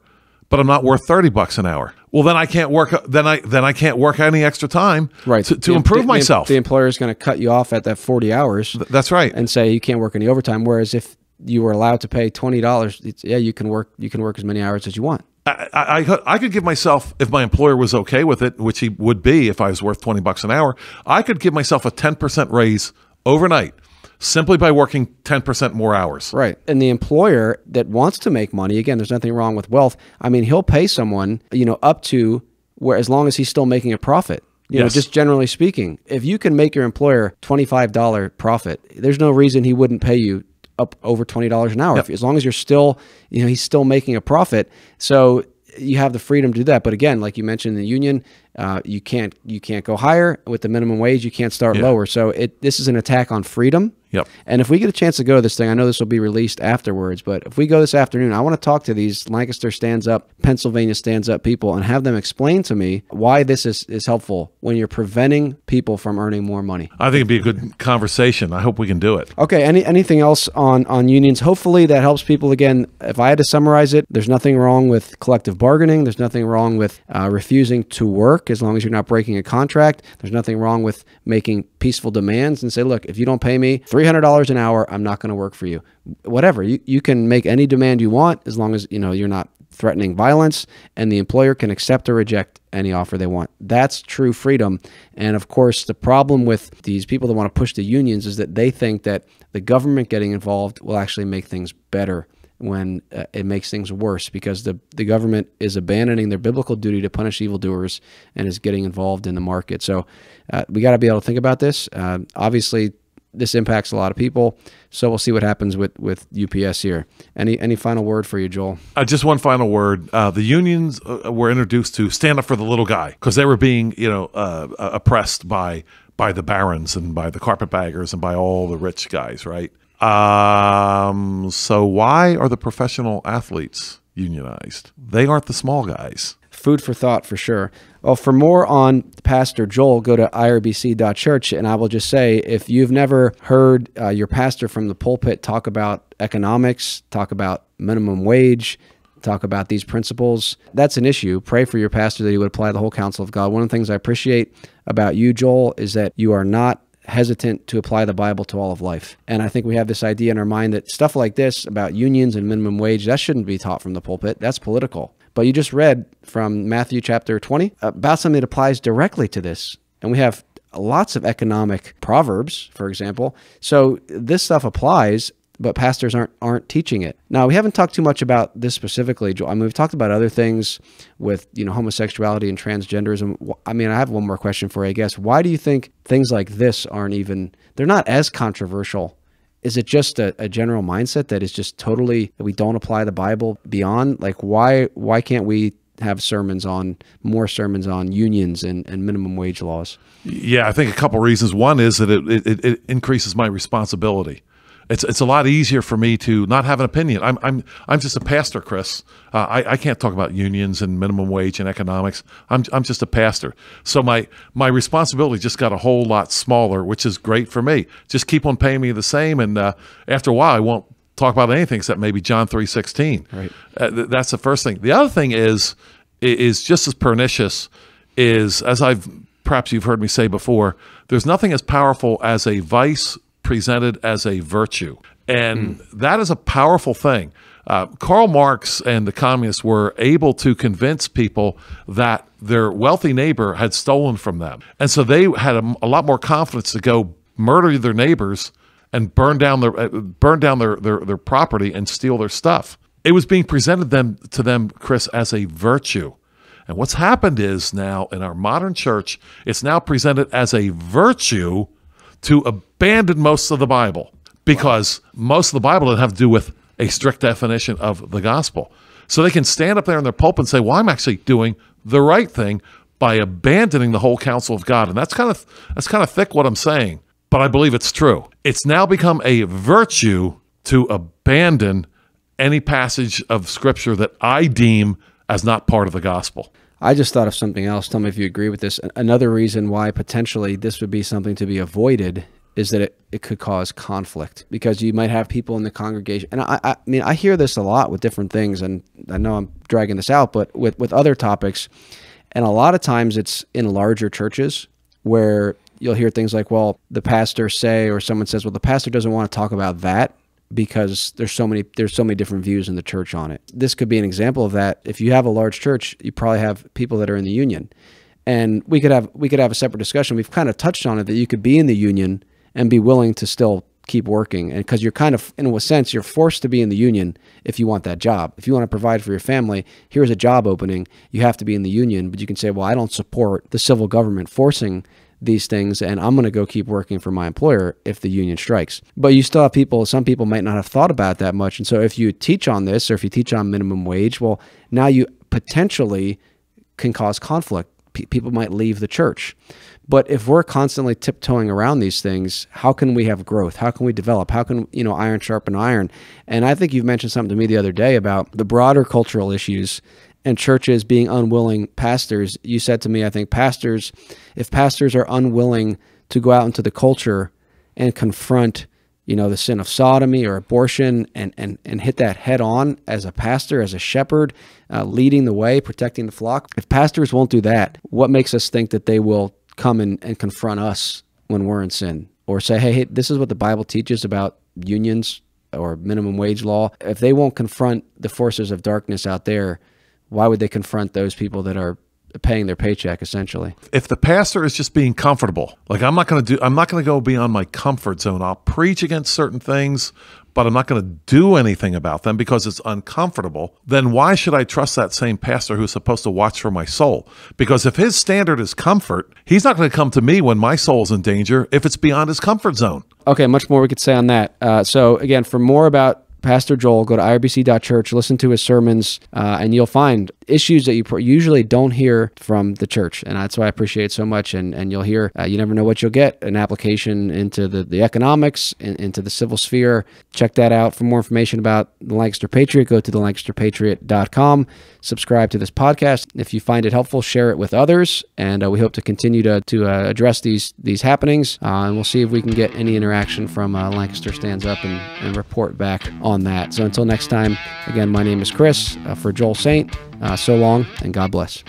but I'm not worth $30 an hour? Well, then I can't work. Then I can't work any extra time, right, to improve myself. The employer is going to cut you off at that 40 hours. That's right, and say you can't work any overtime. Whereas if you were allowed to pay $20, yeah, you can work as many hours as you want. I could give myself, if my employer was okay with it, which he would be if I was worth $20 an hour, I could give myself a 10% raise overnight simply by working 10% more hours. Right. And the employer that wants to make money, again, there's nothing wrong with wealth. I mean, he'll pay someone, up to where, as long as he's still making a profit. Just generally speaking, if you can make your employer $25 profit, there's no reason he wouldn't pay you up over $20 an hour. Yep. As long as you're still, he's still making a profit. So you have the freedom to do that. But again, like you mentioned in the union, you can't go higher with the minimum wage. You can't start lower. So this is an attack on freedom. Yep. And if we get a chance to go to this thing, I know this will be released afterwards, but if we go this afternoon, I want to talk to these Lancaster Stands Up, Pennsylvania Stands Up people and have them explain to me why this is helpful when you're preventing people from earning more money. I think it'd be a good conversation. I hope we can do it. Okay. Anything else on unions? Hopefully that helps people. Again, if I had to summarize it, there's nothing wrong with collective bargaining. There's nothing wrong with refusing to work as long as you're not breaking a contract. There's nothing wrong with making peaceful demands and say, look, if you don't pay me $300 an hour, I'm not going to work for you. Whatever. You can make any demand you want as long as you're not threatening violence, and the employer can accept or reject any offer they want. That's true freedom. And of course, the problem with these people that want to push the unions is that they think that the government getting involved will actually make things better, when it makes things worse, because the government is abandoning their biblical duty to punish evildoers and is getting involved in the market. So we got to be able to think about this. Obviously, this impacts a lot of people. So we'll see what happens with UPS here. Any final word for you, Joel? Just one final word. The unions were introduced to stand up for the little guy because they were being, oppressed by the barons and by the carpetbaggers and by all the rich guys, right? So why are the professional athletes unionized? They aren't the small guys. Food for thought for sure. Well, for more on Pastor Joel, go to irbc.church. And I will just say, if you've never heard your pastor from the pulpit talk about economics, talk about minimum wage, talk about these principles, that's an issue. Pray for your pastor that he would apply the whole counsel of God. One of the things I appreciate about you, Joel, is that you are not hesitant to apply the Bible to all of life. And I think we have this idea in our mind that stuff like this about unions and minimum wage, that shouldn't be taught from the pulpit. That's political. But you just read from Matthew chapter 20 about something that applies directly to this. And we have lots of economic proverbs, for example. So this stuff applies, but pastors aren't teaching it. Now, we haven't talked too much about this specifically, Joel. I mean, we've talked about other things with, homosexuality and transgenderism. I mean, I have one more question for you, I guess. Why do you think things like this they're not as controversial? Is it just a general mindset that is just totally, that we don't apply the Bible beyond? Like, why can't we have more sermons on unions and minimum wage laws? Yeah, I think a couple reasons. One is that it increases my responsibility. It's a lot easier for me to not have an opinion. I'm just a pastor, Chris. I can't talk about unions and minimum wage and economics. I'm just a pastor. So my responsibility just got a whole lot smaller, which is great for me. Just keep on paying me the same, and after a while, I won't talk about anything except maybe John 3:16. Right. That's the first thing. The other thing is just as pernicious. As perhaps you've heard me say before, there's nothing as powerful as a vice presented as a virtue. And that is a powerful thing. Karl Marx and the communists were able to convince people that their wealthy neighbor had stolen from them. And so they had a lot more confidence to go murder their neighbors and burn down their property and steal their stuff. It was being presented to them, Chris, as a virtue. And what's happened is now in our modern church, it's now presented as a virtue to abandon most of the Bible, because most of the Bible doesn't have to do with a strict definition of the gospel. So they can stand up there in their pulpit and say, well, I'm actually doing the right thing by abandoning the whole counsel of God. And that's kind of thick what I'm saying, but I believe it's true. It's now become a virtue to abandon any passage of Scripture that I deem as not part of the gospel. I just thought of something else. Tell me if you agree with this. Another reason why potentially this would be something to be avoided is that it could cause conflict, because you might have people in the congregation. And I mean, I hear this a lot with different things, and I know I'm dragging this out, but with other topics. And a lot of times it's in larger churches where you'll hear things like, well, the pastor or someone says, well, the pastor doesn't want to talk about that because there's so many different views in the church on it. This could be an example of that. If you have a large church, you probably have people that are in the union, and we could have a separate discussion. We've kind of touched on it, that you could be in the union and be willing to still keep working. And because you're kind of, in a sense, you're forced to be in the union if you want that job. If you want to provide for your family, here's a job opening, you have to be in the union. But you can say, well, I don't support the civil government forcing these things, and I'm going to go keep working for my employer if the union strikes. But you still have people, some people might not have thought about that much. And so if you teach on this, or if you teach on minimum wage, well, now you potentially can cause conflict. People might leave the church. But if we're constantly tiptoeing around these things, how can we have growth? How can we develop? How can, iron sharpen iron? And I think you've mentioned something to me the other day about the broader cultural issues and churches being unwilling. Pastors, you said to me, I think if pastors are unwilling to go out into the culture and confront, the sin of sodomy or abortion and hit that head on as a pastor, as a shepherd, leading the way, protecting the flock. If pastors won't do that, what makes us think that they will come and confront us when we're in sin, or say, hey, this is what the Bible teaches about unions or minimum wage law? If they won't confront the forces of darkness out there, why would they confront those people that are paying their paycheck, essentially? If the pastor is just being comfortable, like I'm not going to go beyond my comfort zone. I'll preach against certain things, but I'm not going to do anything about them because it's uncomfortable, then why should I trust that same pastor who's supposed to watch for my soul? Because if his standard is comfort, he's not going to come to me when my soul's in danger if it's beyond his comfort zone. Okay, much more we could say on that. So again, for more about Pastor Joel, go to irbc.church, listen to his sermons, and you'll find issues that you usually don't hear from the church. And that's why I appreciate it so much. And you'll hear, you never know what you'll get, an application into the economics, into the civil sphere. Check that out. For more information about the Lancaster Patriot, go to thelancasterpatriot.com. Subscribe to this podcast. If you find it helpful, share it with others. And we hope to continue to address these happenings. And we'll see if we can get any interaction from Lancaster Stands Up and report back on that. So until next time, again, my name is Chris. For Joel Saint, so long, and God bless.